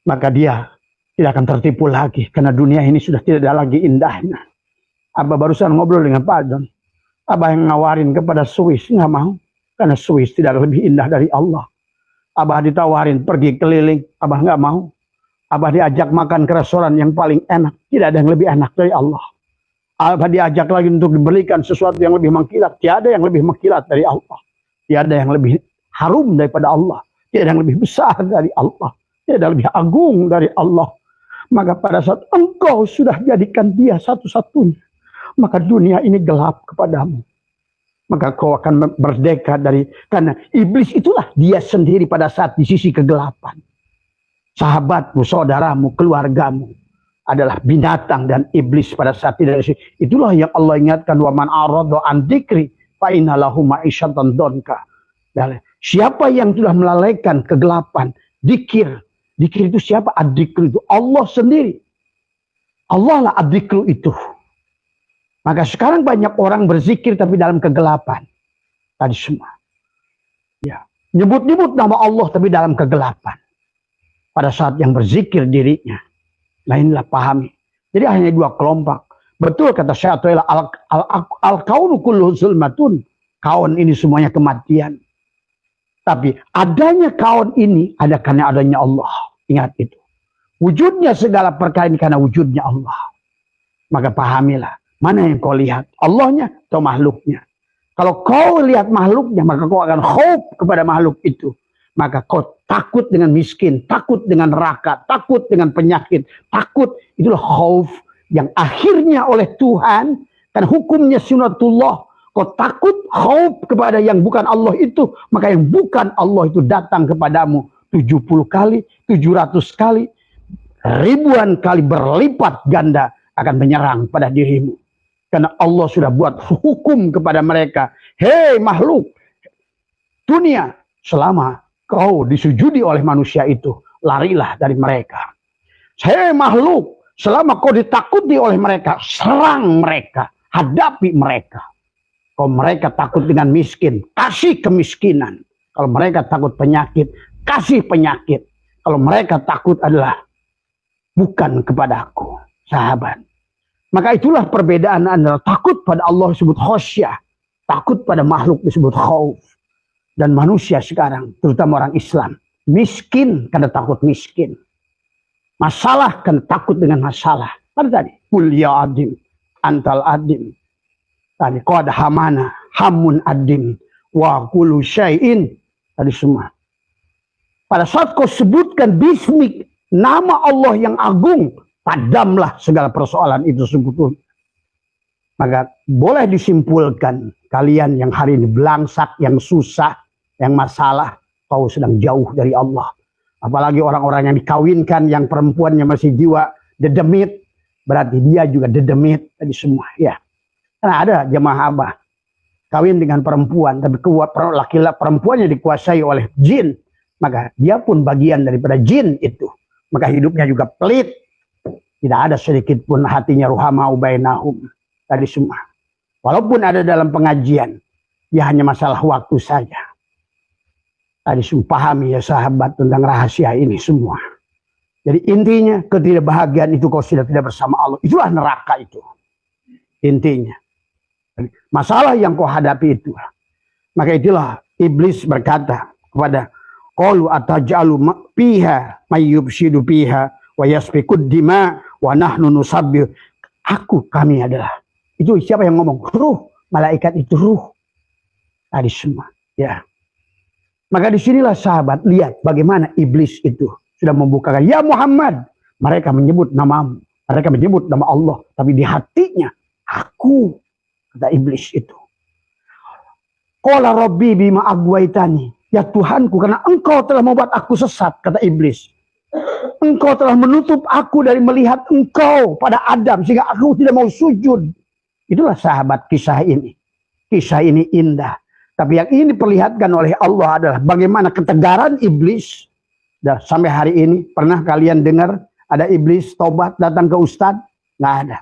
Speaker 1: Maka dia tidak akan tertipu lagi. Karena dunia ini sudah tidak ada lagi indahnya. Abah barusan ngobrol dengan Pak Don. Abah yang ngawarin kepada Swiss. Nggak mau. Karena Swiss tidak lebih indah dari Allah. Abah ditawarin pergi keliling. Abah nggak mau. Abah diajak makan ke restoran yang paling enak. Tidak ada yang lebih enak dari Allah. Abah diajak lagi untuk diberikan sesuatu yang lebih mengkilat. Tiada yang lebih mengkilat dari Allah. Tiada yang lebih harum daripada Allah. Tiada yang lebih besar dari Allah. Tiada yang lebih agung dari Allah. Maka pada saat engkau sudah jadikan dia satu-satunya. Maka dunia ini gelap kepadamu. Maka kau akan merdeka dari, karena iblis itulah dia sendiri pada saat di sisi kegelapan. Sahabatmu, saudaramu, keluargamu adalah binatang dan iblis pada saat tidak di sisi. Itulah yang Allah ingatkan, wa man arada an dzikri fa inna lahu ma'isyatan donka. Siapa yang sudah melalaikan kegelapan, dzikir itu siapa? Ad-dzikr itu Allah sendiri. Allah lah ad-dzikr itu. Maka sekarang banyak orang berzikir tapi dalam kegelapan. Tadi semua. Ya. Nyebut-nyebut nama Allah tapi dalam kegelapan. Pada saat yang berzikir dirinya. Lainlah pahami. Jadi hanya dua kelompok. Betul kata Syekh Athaillah. Al-kaunu kulluhu zulmatun. Kaun ini semuanya kematian. Tapi adanya kaun ini ada karena adanya Allah. Ingat itu. Wujudnya segala perkara ini karena wujudnya Allah. Maka pahamilah. Mana yang kau lihat? Allahnya atau makhluknya? Kalau kau lihat makhluknya, maka kau akan khauf kepada makhluk itu. Maka kau takut dengan miskin, takut dengan neraka, takut dengan penyakit, takut. Itulah khauf yang akhirnya oleh Tuhan, karena hukumnya sunatullah. Kau takut khauf kepada yang bukan Allah itu, maka yang bukan Allah itu datang kepadamu 70 kali, 700 kali, ribuan kali berlipat ganda akan menyerang pada dirimu. Karena Allah sudah buat hukum kepada mereka. Hei makhluk dunia, selama kau disujudi oleh manusia itu, larilah dari mereka. Hei makhluk, selama kau ditakuti oleh mereka, serang mereka, hadapi mereka. Kalau mereka takut dengan miskin, kasih kemiskinan. Kalau mereka takut penyakit, kasih penyakit. Kalau mereka takut adalah bukan kepadaku, sahabat. Maka itulah perbedaan antara takut pada Allah disebut khosyah, takut pada makhluk disebut khauf. Dan manusia sekarang, terutama orang Islam, miskin karena takut miskin. Masalah karena takut dengan masalah. Ada tadi, kul ya adim, antal adim. Tadi, qad hamana, hamun adim, wa kullu syai'in. Tadi semua. Pada saat kau sebutkan bismik, nama Allah yang agung, padamlah segala persoalan itu sebetulnya. Maka boleh disimpulkan kalian yang hari ini belangsak, yang susah, yang masalah, kau sedang jauh dari Allah. Apalagi orang-orang yang dikawinkan, yang perempuannya masih jiwa dedemit, berarti dia juga dedemit tadi semua. Ya, karena ada jemaah Abah kawin dengan perempuan, tapi laki-laki perempuannya dikuasai oleh jin, maka dia pun bagian daripada jin itu. Maka hidupnya juga pelit. Tidak ada sedikit pun hatinya ruhamau bainahum. Tadi semua. Walaupun ada dalam pengajian, ya hanya masalah waktu saja. Tadi semua pahami ya sahabat tentang rahasia ini semua. Jadi intinya ketidakbahagiaan itu kau sudah tidak bersama Allah. Itulah neraka itu. Intinya. Masalah yang kau hadapi itu. Maka itulah iblis berkata kepada qalu ataj'alu fiha may yufsidu fiha wa yasfikud dima Wa nahnu nusabbih. Kami adalah. Itu siapa yang ngomong? Ruh. Malaikat itu ruh. Tadi semua. Ya. Maka disinilah sahabat lihat bagaimana iblis itu sudah membukakan. Ya Muhammad. Mereka menyebut namamu. Mereka menyebut nama Allah. Tapi di hatinya. Aku. Kata iblis itu. Qala Rabbi bima agwaitani. Ya Tuhanku, karena engkau telah membuat aku sesat, kata iblis. Engkau telah menutup aku dari melihat engkau pada Adam, sehingga aku tidak mau sujud. Itulah sahabat kisah ini. Kisah ini indah. Tapi yang ini diperlihatkan oleh Allah adalah bagaimana ketegaran iblis. Dan sampai hari ini, pernah kalian dengar ada iblis tobat datang ke ustadz? Nggak ada.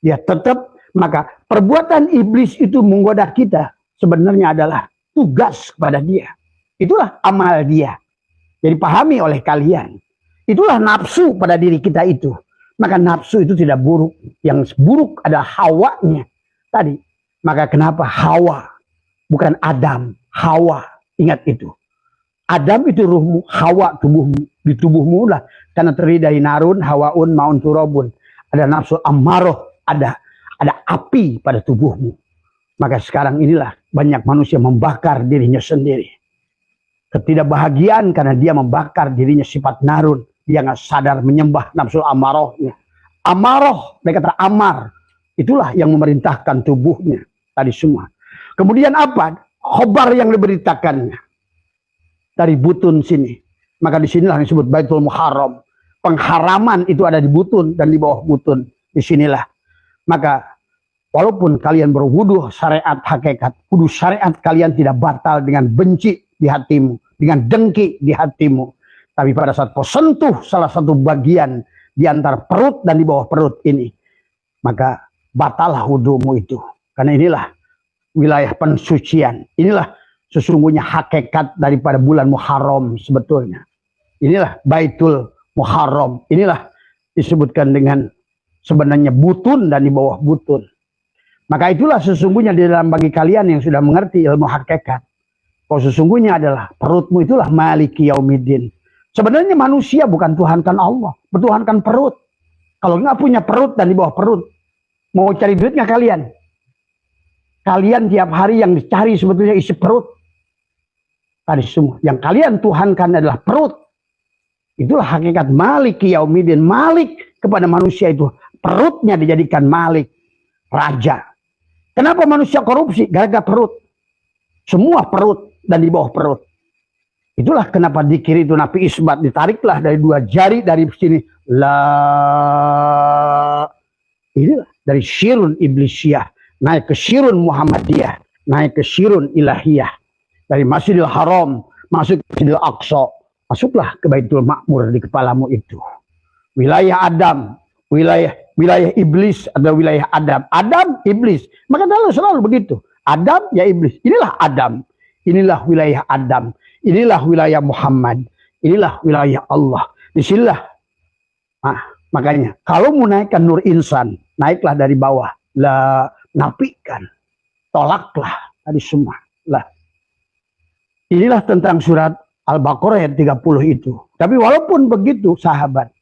Speaker 1: Dia tetap, maka perbuatan iblis itu menggoda kita. Sebenarnya adalah tugas kepada dia. Itulah amal dia. Jadi pahami oleh kalian. Itulah nafsu pada diri kita itu. Maka nafsu itu tidak buruk. Yang buruk adalah hawanya. Tadi. Maka kenapa Hawa? Bukan Adam. Hawa. Ingat itu. Adam itu ruhmu. Hawa tubuhmu. Di tubuhmu lah. Karena terdiri dari narun, hawaun, maun, turabun. Ada nafsu ammaroh. Ada api pada tubuhmu. Maka sekarang inilah banyak manusia membakar dirinya sendiri. Ketidakbahagiaan karena dia membakar dirinya sifat narun. Dia nggak sadar menyembah nafsu amarohnya. Amaroh, mereka kata amar. Itulah yang memerintahkan tubuhnya. Tadi semua. Kemudian apa? Khobar yang diberitakannya. Dari butun sini. Maka disinilah yang disebut Baitul Muharram. Pengharaman itu ada di butun dan di bawah butun. Disinilah. Maka walaupun kalian berwudu syariat hakikat. Wudu syariat kalian tidak batal dengan benci di hatimu, dengan dengki di hatimu. Tapi pada saat kau sentuh salah satu bagian di antara perut dan di bawah perut ini, maka batallah wudumu itu. Karena inilah wilayah pensucian. Inilah sesungguhnya hakikat daripada bulan Muharram sebetulnya. Inilah Baitul Muharram. Inilah disebutkan dengan sebenarnya butun dan di bawah butun. Maka itulah sesungguhnya di dalam bagi kalian yang sudah mengerti ilmu hakikat. Kau sesungguhnya adalah perutmu itulah maliki yaumiddin. Sebenarnya manusia bukan Tuhankan Allah, bertuhankan perut. Kalau nggak punya perut dan di bawah perut, mau cari duit nggak kalian? Kalian tiap hari yang dicari sebetulnya isi perut. Tadi semua. Yang kalian tuhankan adalah perut. Itulah hakikat maliki yaumiddin. Malik kepada manusia itu. Perutnya dijadikan malik. Raja. Kenapa manusia korupsi? Gara-gara perut. Semua perut dan di bawah perut. Itulah kenapa dikir itu Nabi isbat. Ditariklah dari dua jari dari sini. Inilah dari syirun iblisiyah. Naik ke syirun Muhammadiyah. Naik ke syirun ilahiyah. Dari Masjidil Haram. Masuk ke Masjidil Aqsa. Masuklah ke Baitul Ma'mur di kepalamu itu. Wilayah Adam. Wilayah iblis atau wilayah Adam. Adam, iblis. Maka selalu begitu. Adam, ya iblis. Inilah Adam. Inilah wilayah Adam. Inilah wilayah Muhammad. Inilah wilayah Allah. Disinilah. Nah, makanya kalau mau naikkan nur insan, naiklah dari bawah. Napikan. Tolaklah. Tadi semua. Inilah tentang surat Al-Baqarah ayat 30 itu. Tapi walaupun begitu sahabat,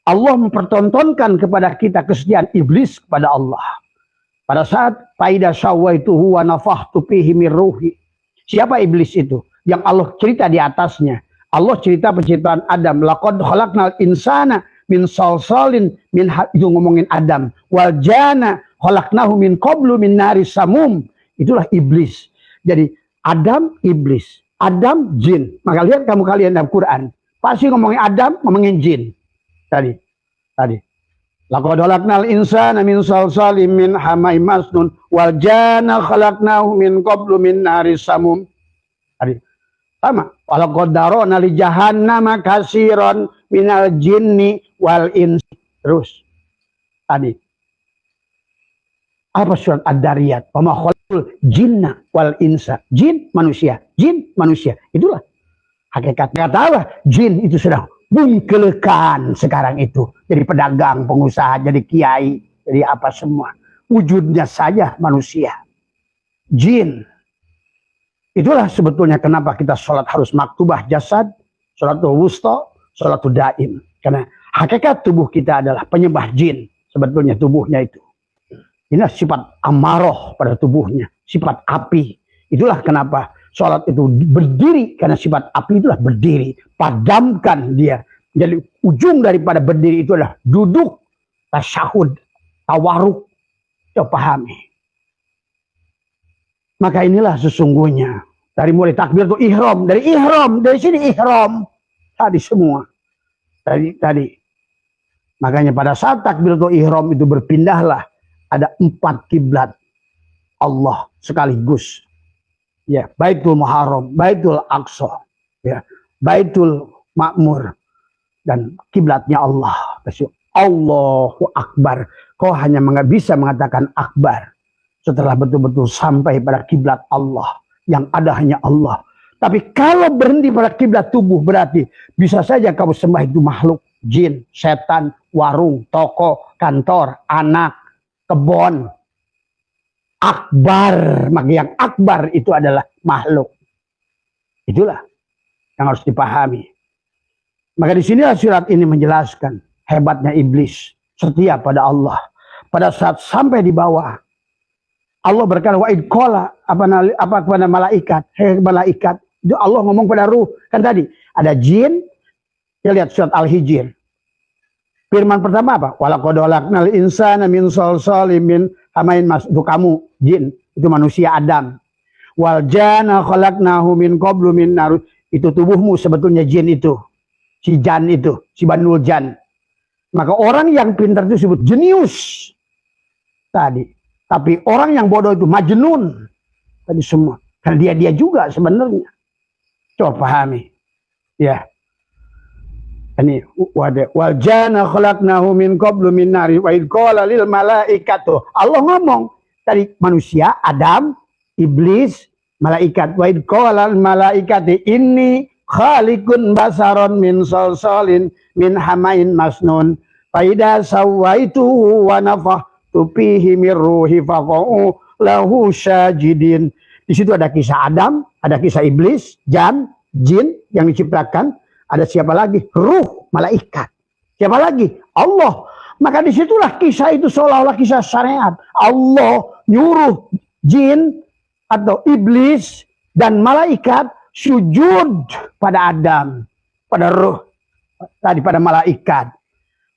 Speaker 1: Allah mempertontonkan kepada kita kesediaan iblis kepada Allah. Pada saat faida syawaituhu wa nafahtu fihi min ruhi. Siapa iblis itu? Yang Allah cerita di atasnya. Allah cerita penciptaan Adam. Laqad khalaqnal insana min salsalin min itu ngomongin Adam. Wal jana khalaqnahu min qablu min naris samum. Itulah iblis. Jadi Adam iblis, Adam jin. Maka lihat kalian dalam Quran. Pasti ngomongin Adam, ngomongin jin. Tadi. Laqad khalaqnal insana min salsalin min hama'im masnun wal janna khalaqnahu min qablu min naris samum. Tadi. Sama. Walaqad darana li jahannama katsiran minal jinni wal insi. Terus. Tadi. Apa surat Ad-Dariyat? Wa ma khalaqul jinna wal insa. Jin manusia. Itulah hakikat. Kata Allah, jin itu sudah bungkelekan sekarang itu. Jadi pedagang, pengusaha, jadi kiai, jadi apa semua. Wujudnya saja manusia. Jin. Itulah sebetulnya kenapa kita sholat harus maktubah jasad, sholatul wusta, sholatul daim. Karena Hakikat tubuh kita adalah penyembah jin. Sebetulnya tubuhnya itu. Inilah sifat amarah pada tubuhnya. Sifat api. Itulah kenapa sholat itu berdiri. Karena sifat api itulah berdiri. Padamkan dia. Jadi ujung daripada berdiri itu adalah duduk. Tasyahud. Tawaruk. Coba pahami. Maka inilah sesungguhnya. Dari mulai takbir itu ihram. Dari ihram. Dari sini ihram. Tadi semua. Tadi. Makanya pada saat takbiratul ihram itu berpindahlah ada 4 kiblat Allah sekaligus. Ya, Baitul Muharram, Baitul Aqsa, ya, Baitul Ma'mur dan kiblatnya Allah. Allahu Akbar. Kau hanya bisa mengatakan akbar setelah betul-betul sampai pada kiblat Allah. Yang ada hanya Allah. Tapi kalau berhenti pada kiblat tubuh berarti bisa saja kamu sembah itu makhluk, jin, setan, warung, toko, kantor, anak, kebon. Akbar, maka yang akbar itu adalah makhluk. Itulah yang harus dipahami. Maka di sinilah surat ini menjelaskan hebatnya iblis setia pada Allah. Pada saat sampai di bawah, Allah berkata wa id qala apa kepada malaikat, hei malaikat. Itu Allah ngomong pada ruh. Kan tadi ada jin. Kita lihat surat Al-Hijr. Firman pertama apa? Walaqad khalaqnal insana min shalshalin min hamain mas. Itu kamu jin, itu manusia Adam. Wal janna khalaqnahu min qablu min nar. Itu tubuhmu sebetulnya jin itu. Si jan itu, si Banul Jan. Maka orang yang pintar itu disebut jenius. Tadi. Tapi orang yang bodoh itu majnun. Tadi semua. Karena dia juga sebenarnya. Coba pahami. Ya. Ini wal jana khalaqnahu min qablu min nari wa id qala lil malaikatu. Allah ngomong tadi manusia, Adam, iblis, malaikat. Wa id qala lil malaikati inni khaliqun basaron min salsalin min hamain masnun. Fa idza sawaituhu wa nafakhtu fihi mir ruhi faqa'u lahu sajidin. Di situ ada kisah Adam, ada kisah iblis, jin yang diciptakan. Ada siapa lagi? Ruh, malaikat. Siapa lagi? Allah. Maka disitulah kisah itu seolah-olah kisah syariat. Allah nyuruh jin atau iblis dan malaikat sujud pada Adam. Pada ruh. Tadi pada malaikat.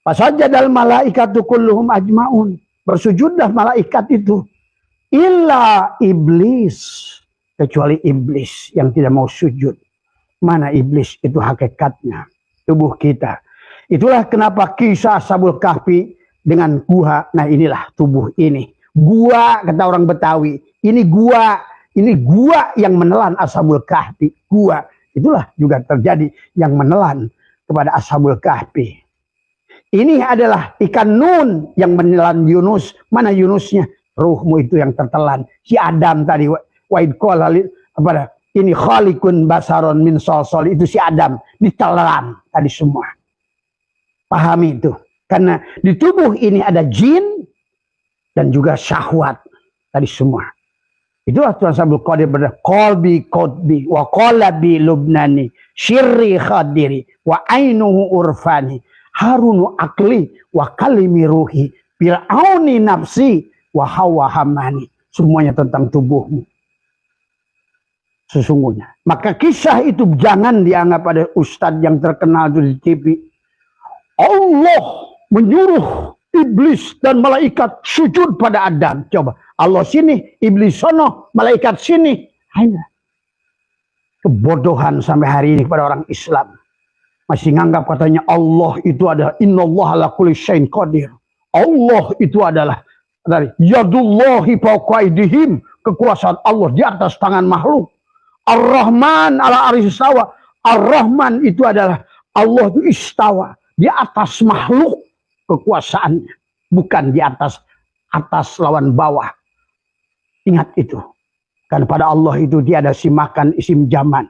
Speaker 1: Fasajadal malaikatu kulluhum ajmaun. Bersujudlah malaikat itu. Illa iblis. Kecuali iblis yang tidak mau sujud. Mana iblis itu hakikatnya tubuh kita. Itulah kenapa kisah Ashabul Kahfi dengan gua. Nah inilah tubuh ini. Gua kata orang Betawi. Ini gua yang menelan Ashabul Kahfi. Gua. Itulah juga terjadi yang menelan kepada Ashabul Kahfi. Ini adalah ikan nun yang menelan Yunus. Mana Yunusnya? Ruhmu itu yang tertelan. Si Adam tadi. Wa'id qala apa ini khaliqun basaron min salsal, itu si Adam ditelan tadi semua. Pahami itu. Karena di tubuh ini ada jin dan juga syahwat tadi semua. Itulah Tuhan Sabul Qadir berkata, qalbi qadbi wa qalabi lubnani syirri khadiri wa ainuhu urfani harunu akli wa kalimi ruhi bil'auni nafsi wa hawa hamani. Semuanya tentang tubuhmu. Sesungguhnya. Maka kisah itu jangan dianggap pada ustadz yang terkenal di TV. Allah menyuruh iblis dan malaikat sujud pada Adam. Coba. Allah sini, iblis sono, malaikat sini. Hanya. Kebodohan sampai hari ini kepada orang Islam. Masih nganggap katanya Allah itu adalah innallaha ala kulli syai'in qadir. Allah itu adalah dari yadullahi fawqa aydihim. Kekuasaan Allah di atas tangan makhluk. Ar-Rahman ala arsy istawa. Ar-Rahman itu adalah Allah itu istawa di atas makhluk kekuasaannya, bukan di atas lawan bawah. Ingat itu. Karena pada Allah itu dia ada simakan isim zaman.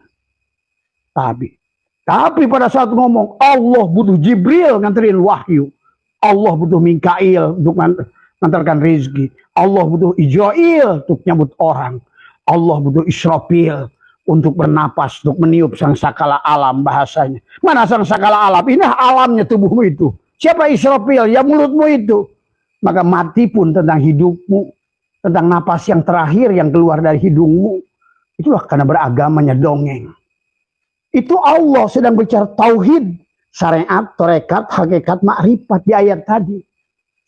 Speaker 1: Tapi pada saat ngomong Allah butuh Jibril nganterin wahyu. Allah butuh Mikail untuk ngantarkan rezeki. Allah butuh Israil untuk nyambut orang. Allah butuh Israfil untuk bernapas, untuk meniup sang sakala alam bahasanya. Mana sang sakala alam? Ini alamnya tubuhmu itu. Siapa Israfil? Ya mulutmu itu. Maka mati pun tentang hidupmu, tentang napas yang terakhir yang keluar dari hidungmu. Itulah karena beragamanya dongeng. Itu Allah sedang bicara tauhid, syariat, tarekat, hakikat, makrifat di ayat tadi.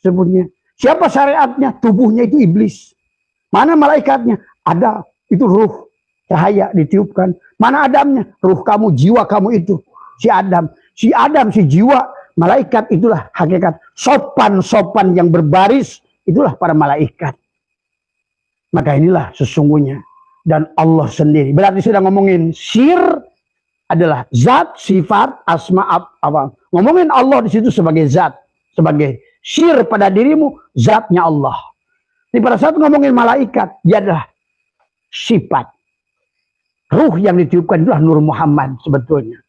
Speaker 1: Sebutnya. Siapa syariatnya? Tubuhnya itu iblis. Mana malaikatnya? Ada. Itu ruh. Cahaya ditiupkan. Mana Adamnya? Ruh kamu, jiwa kamu itu. Si Adam. Si Adam, si jiwa. Malaikat itulah hakikat. Sopan-sopan yang berbaris. Itulah para malaikat. Maka inilah sesungguhnya. Dan Allah sendiri. Berarti sudah ngomongin sir adalah zat, sifat, asma, apa. Ngomongin Allah di situ sebagai zat. Sebagai sir pada dirimu. Zatnya Allah. Jadi pada saat ngomongin malaikat. Dia adalah sifat. Ruh yang ditiupkan itulah Nur Muhammad sebetulnya.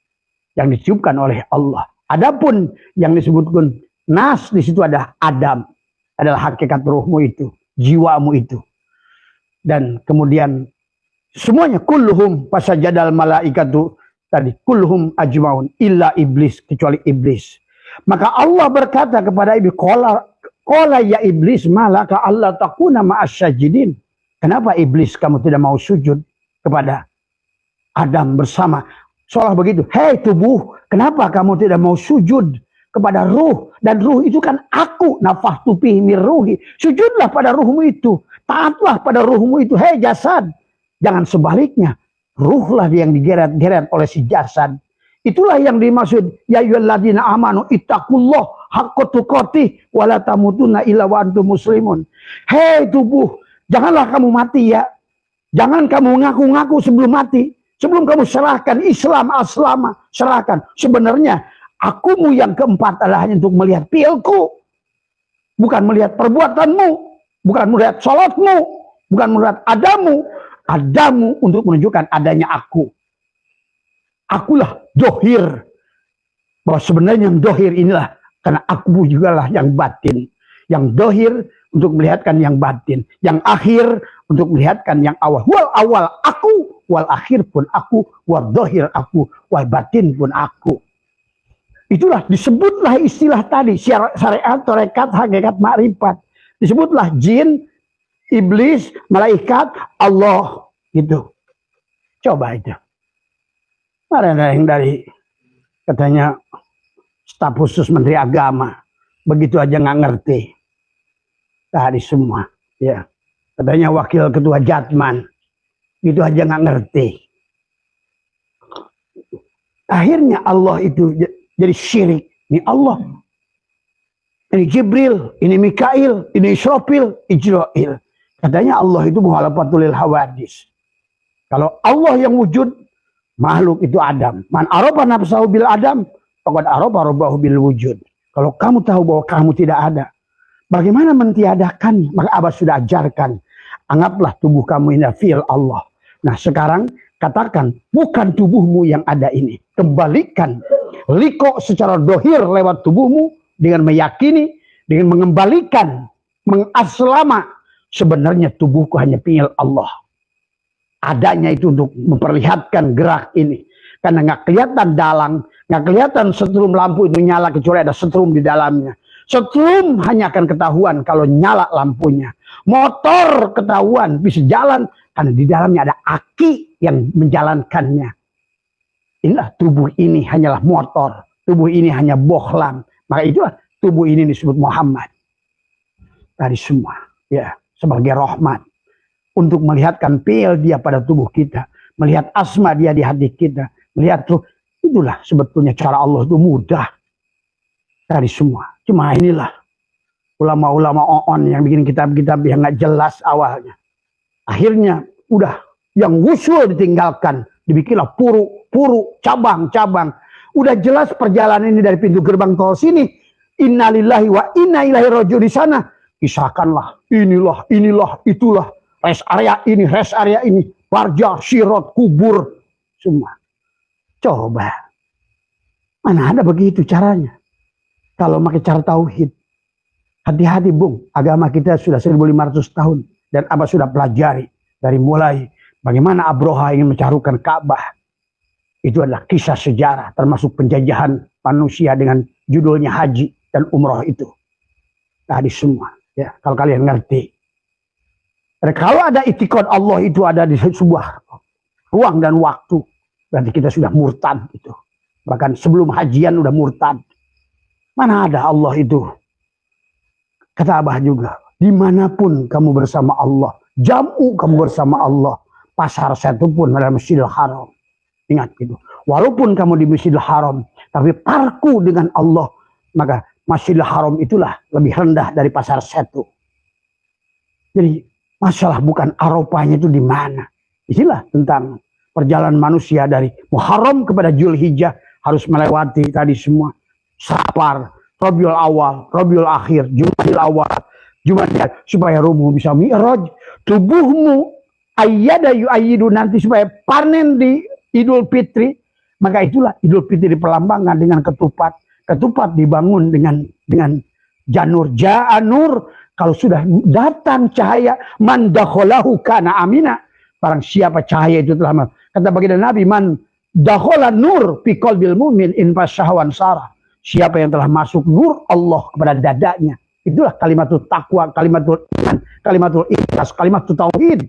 Speaker 1: Yang ditiupkan oleh Allah. Adapun yang disebutkan nas di situ ada Adam. Adalah hakikat ruhmu itu. Jiwamu itu. Dan kemudian semuanya kulluhum fasajadal malaikatu tadi. Kulluhum ajmaun illa iblis. Kecuali iblis. Maka Allah berkata kepada iblis. Qala ya iblis malaka Allah takuna ma'asyajidin. Kenapa iblis kamu tidak mau sujud kepada Adam bersama? Seolah begitu. Hei tubuh, kenapa kamu tidak mau sujud kepada ruh? Dan ruh itu kan aku. Nafahtu fihi min ruhi. Sujudlah pada ruhmu itu. Taatlah pada ruhmu itu. Hei jasad. Jangan sebaliknya. Ruhlah yang digeret-geret oleh si jasad. Itulah yang dimaksud. Ya ayyuhalladzina amanu ittaqullah haqqa tuqatih wa la tamutunna illa wa antum muslimun. Hei tubuh, janganlah kamu mati ya. Jangan kamu ngaku-ngaku sebelum mati. Sebelum kamu serahkan Islam aslama, serahkan. Sebenarnya akumu yang keempat adalah hanya untuk melihat pilku. Bukan melihat perbuatanmu. Bukan melihat sholatmu. Bukan melihat adamu. Adamu untuk menunjukkan adanya aku. Akulah dohir. Bahwa sebenarnya yang dohir inilah. Karena aku juga lah yang batin. Yang dohir untuk melihatkan yang batin. Yang akhir untuk melihatkan yang awal. Wal awal aku. Wal akhir pun aku, wal dohir aku, wal batin pun aku. Itulah disebutlah istilah tadi. Syariat, tarekat, hakikat, makrifat. Disebutlah jin, iblis, malaikat, Allah. Gitu. Coba itu. Ada yang dari katanya staf khusus Menteri Agama. Begitu aja nggak ngerti. Tadi semua. Ya. Katanya wakil ketua Jatman. Itu aja nggak ngerti. Akhirnya Allah itu jadi syirik. Ini Allah. Ini Jibril. Ini Mikail. Ini Israfil. Ijrail. Katanya Allah itu muhalafatul hawadis. Kalau Allah yang wujud, makhluk itu Adam. Man arafa nafsahu bil Adam, faqad arafa rabbahu bil wujud. Kalau kamu tahu bahwa kamu tidak ada, bagaimana mentiadakannya? Maka Abah sudah ajarkan. Anggaplah tubuh kamu ini fi'il Allah. Nah sekarang katakan bukan tubuhmu yang ada ini. Kembalikan. Liko secara dohir lewat tubuhmu. Dengan meyakini. Dengan mengembalikan. Mengaslama. Sebenarnya tubuhku hanya fi'il Allah. Adanya itu untuk memperlihatkan gerak ini. Karena nggak kelihatan dalang. Nggak kelihatan setrum lampu itu nyala. Kecuali ada setrum di dalamnya. Setrum hanya akan ketahuan kalau nyala lampunya. Motor ketahuan bisa jalan karena di dalamnya ada aki yang menjalankannya. Inilah tubuh ini hanyalah motor. Tubuh ini hanya bohlam. Maka itulah tubuh ini disebut Muhammad. Tadi semua. Ya, sebagai rahmat. Untuk melihatkan fi'il dia pada tubuh kita. Melihat asma dia di hati kita. Melihat tuh. Itulah sebetulnya cara Allah itu mudah. Tadi semua. Cuma inilah. Ulama-ulama on yang bikin kitab-kitab yang nggak jelas awalnya. Akhirnya udah yang wusul ditinggalkan. Dibikinlah puru, cabang-cabang. Udah jelas perjalanan ini dari pintu gerbang tol sini. Innalillahi wa inna ilaihi raji'un di sana. Kisahkanlah inilah, itulah. Rest area ini. Barja, sirot, kubur. Semua. Coba. Mana ada begitu caranya. Kalau pakai cara tauhid. Hati-hati Bung, agama kita sudah 1500 tahun. Dan Abah sudah pelajari. Dari mulai Bagaimana Abroha ingin mencarukan Ka'bah. Itu adalah kisah sejarah, termasuk penjajahan manusia dengan judulnya haji dan umroh itu. Tadi semua, ya, kalau kalian ngerti. Dan kalau ada itikad Allah itu ada di sebuah ruang dan waktu, berarti kita sudah murtad itu. Bahkan sebelum hajian udah murtad. Mana ada Allah itu? Kata Abah juga, dimanapun kamu bersama Allah, jamu kamu bersama Allah, pasar satu pun adalah Masjidil Haram. Ingat itu. Walaupun kamu di Masjidil Haram, tapi parku dengan Allah, maka Masjidil Haram itulah lebih rendah dari pasar satu. Jadi masalah bukan Arafahnya itu di mana. Inilah tentang perjalanan manusia dari Muharram kepada Zulhijjah harus melewati tadi semua. Safar, Rabiul Awal, Rabiul Akhir, Jumadil Awal, Jumadil, supaya rubuh bisa mi'raj. Tubuhmu ayyada yu'ayyidu, nanti supaya panen di Idul Fitri. Maka itulah Idul Fitri perlambangan dengan ketupat. Ketupat dibangun dengan janur. Ja'anur, kalau sudah datang cahaya, man dakhalahu kana amina. Barang siapa cahaya itu telah, kata baginda Nabi, man dakhala nur fi qalbil mu'min in fasyahwan sarah. Siapa yang telah masuk nur Allah kepada dadanya, itulah kalimatul taqwa, kalimatul iman, kalimatul ikhlas, kalimatul tauhid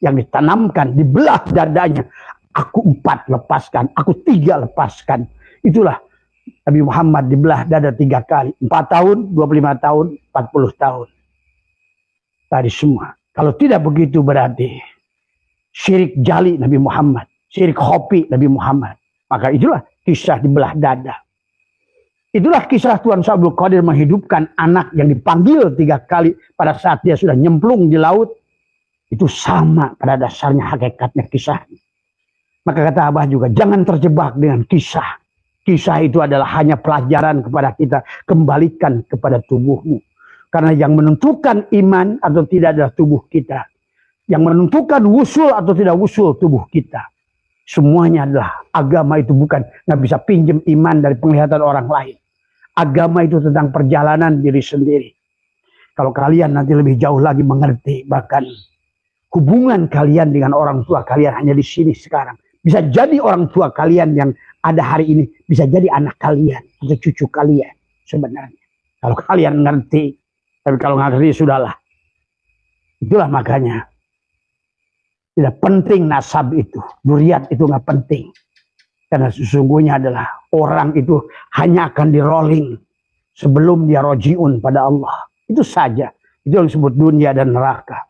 Speaker 1: yang ditanamkan, dibelah dadanya. Aku 4 lepaskan, aku 3 lepaskan. Itulah Nabi Muhammad dibelah dada 3 kali. 4 tahun, 25 tahun, 40 tahun. Tadi semua. Kalau tidak begitu berarti syirik jali Nabi Muhammad, syirik khofi Nabi Muhammad. Maka itulah kisah dibelah dada. Itulah kisah Tuan Abdul Qadir menghidupkan anak yang dipanggil 3 kali pada saat dia sudah nyemplung di laut. Itu sama pada dasarnya hakikatnya kisahnya. Maka kata Abah juga, jangan terjebak dengan kisah. Kisah itu adalah hanya pelajaran kepada kita. Kembalikan kepada tubuhmu. Karena yang menentukan iman atau tidak adalah tubuh kita. Yang menentukan wusul atau tidak wusul tubuh kita. Semuanya adalah agama itu bukan, nggak bisa pinjam iman dari penglihatan orang lain. Agama itu tentang perjalanan diri sendiri. Kalau kalian nanti lebih jauh lagi mengerti, bahkan hubungan kalian dengan orang tua kalian hanya di sini sekarang. Bisa jadi orang tua kalian yang ada hari ini, bisa jadi anak kalian atau cucu kalian sebenarnya. Kalau kalian ngerti, tapi kalau nggak ngerti sudahlah. Itulah makanya tidak penting nasab itu, dzurriyyat itu nggak penting. Karena sesungguhnya adalah orang itu hanya akan di rolling sebelum dia rojiun pada Allah. Itu saja. Itu yang disebut dunia dan neraka.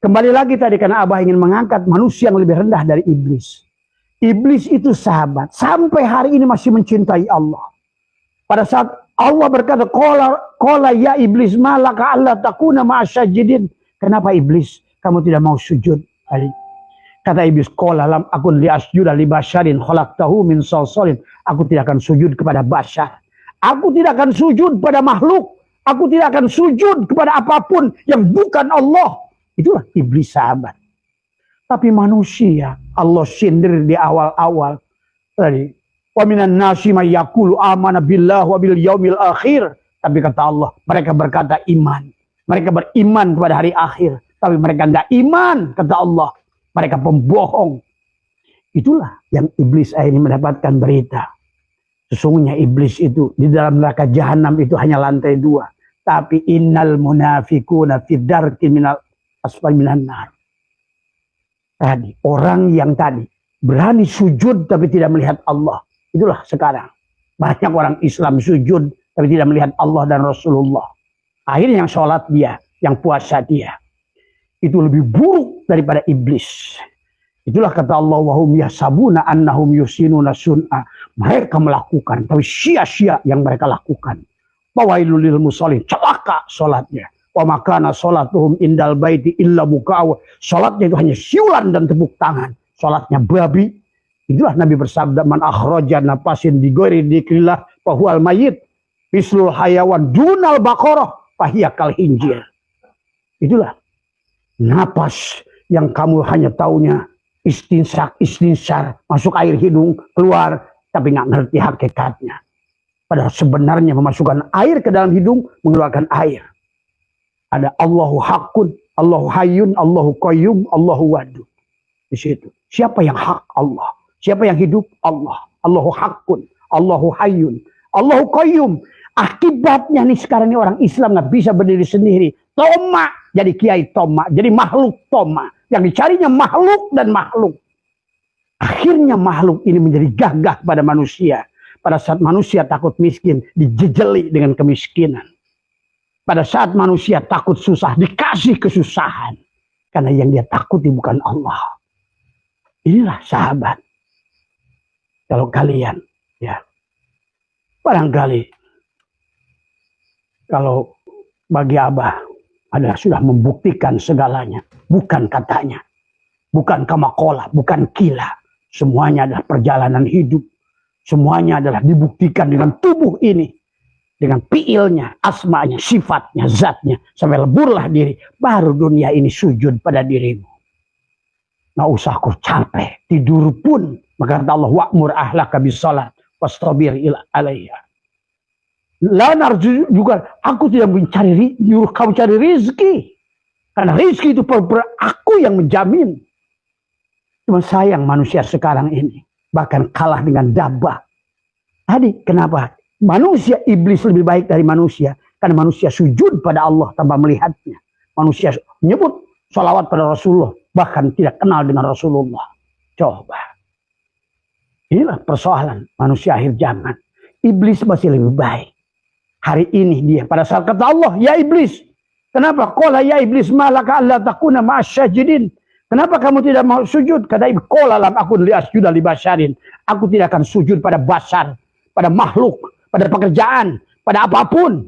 Speaker 1: Kembali lagi tadi karena Abah ingin mengangkat manusia yang lebih rendah dari iblis. Iblis itu sahabat. Sampai hari ini masih mencintai Allah. Pada saat Allah berkata, Qala ya iblis malaka alla takuna ma'asyajidin. Kenapa iblis kamu tidak mau sujud? Kata iblis, Qala lam akun li asjuda li basyarin khalaqtahu min salsalin. Aku tidak akan sujud kepada basyar. Aku tidak akan sujud pada makhluk. Aku tidak akan sujud kepada apapun yang bukan Allah. Itulah iblis sahabat. Tapi manusia, Allah sindir di awal-awal tadi. Wa minan nasi may yaqulu amana billah wa bil yaumil akhir. Tapi kata Allah, mereka berkata iman. Mereka beriman kepada hari akhir. Tapi mereka enggak iman, kata Allah. Mereka pembohong. Itulah yang iblis akhirnya mendapatkan berita. Sesungguhnya iblis itu di dalam neraka jahanam itu hanya lantai 2. Tapi innal munafiquna fi darkin minal asfali minan nar. Tadi orang yang tadi berani sujud tapi tidak melihat Allah. Itulah sekarang. Banyak orang Islam sujud tapi tidak melihat Allah dan Rasulullah. Akhirnya yang sholat dia, yang puasa dia. Itu lebih buruk daripada iblis. Itulah kata Allah, wahum yahsabuna annahum yusinuna sun'a. Mereka melakukan, tapi sia-sia yang mereka lakukan. Fawailul lil musallin, celaka sholatnya. Wa makana sholatuhum indal baiti illa muka'aw. Sholatnya itu hanya siulan dan tepuk tangan. Sholatnya babi. Itulah Nabi bersabda, man akhraja napasin di ghairi dzikrillah fahuwal mayyit. Mislul hayawan dunal baqarah fahiya kal hinjir. Itulah napas yang kamu hanya taunya istinsar, masuk air hidung, keluar, tapi nggak ngerti hakikatnya. Padahal sebenarnya memasukkan air ke dalam hidung, mengeluarkan air. Ada Allahu Hakun, Allahu Hayyun, Allahu Qayyum, Allahu Wadud. Di situ. Siapa yang hak? Allah. Siapa yang hidup? Allah. Allahu haqqun. Allahu hayyun. Allahu qayyum. Akibatnya nih sekarang ini orang Islam nggak bisa berdiri sendiri. Toma. Jadi kiai toma. Jadi makhluk toma. Yang dicarinya makhluk dan makhluk. Akhirnya makhluk ini menjadi gagah pada manusia. Pada saat manusia takut miskin, dijejeli dengan kemiskinan. Pada saat manusia takut susah, dikasih kesusahan. Karena yang dia takuti bukan Allah. Inilah sahabat. Kalau kalian, ya, barangkali kalau bagi Abah adalah sudah membuktikan segalanya. Bukan katanya. Bukan kamakola, bukan kila. Semuanya adalah perjalanan hidup. Semuanya adalah dibuktikan dengan tubuh ini. Dengan fiilnya, asmanya, sifatnya, zatnya. Sampai leburlah diri. Baru dunia ini sujud pada dirimu. Nggak usah kau capek. Tidur pun. Maka kata Allah, wa'mur ahlaka bisalat. Wastabir alaiha. La narju juga. Aku tidak mencari, nyuruh kamu cari rizki. Karena rizki itu aku yang menjamin. Cuma sayang manusia sekarang ini. Bahkan kalah dengan dabah. Tadi kenapa? Manusia iblis lebih baik dari manusia. Karena manusia sujud pada Allah tanpa melihatnya. Manusia menyebut salawat pada Rasulullah. Bahkan tidak kenal dengan Rasulullah. Coba. Inilah persoalan manusia akhir zaman. Iblis masih lebih baik. Hari ini dia pada saat kata Allah, ya iblis. Kenapa? Qala ya iblis malaka alla takuna ma'asyajidin. Kenapa kamu tidak mau sujud? Kata iblis, qala lam akun liasjuda li basyarin. Aku tidak akan sujud pada basar, pada makhluk, pada pekerjaan, pada apapun.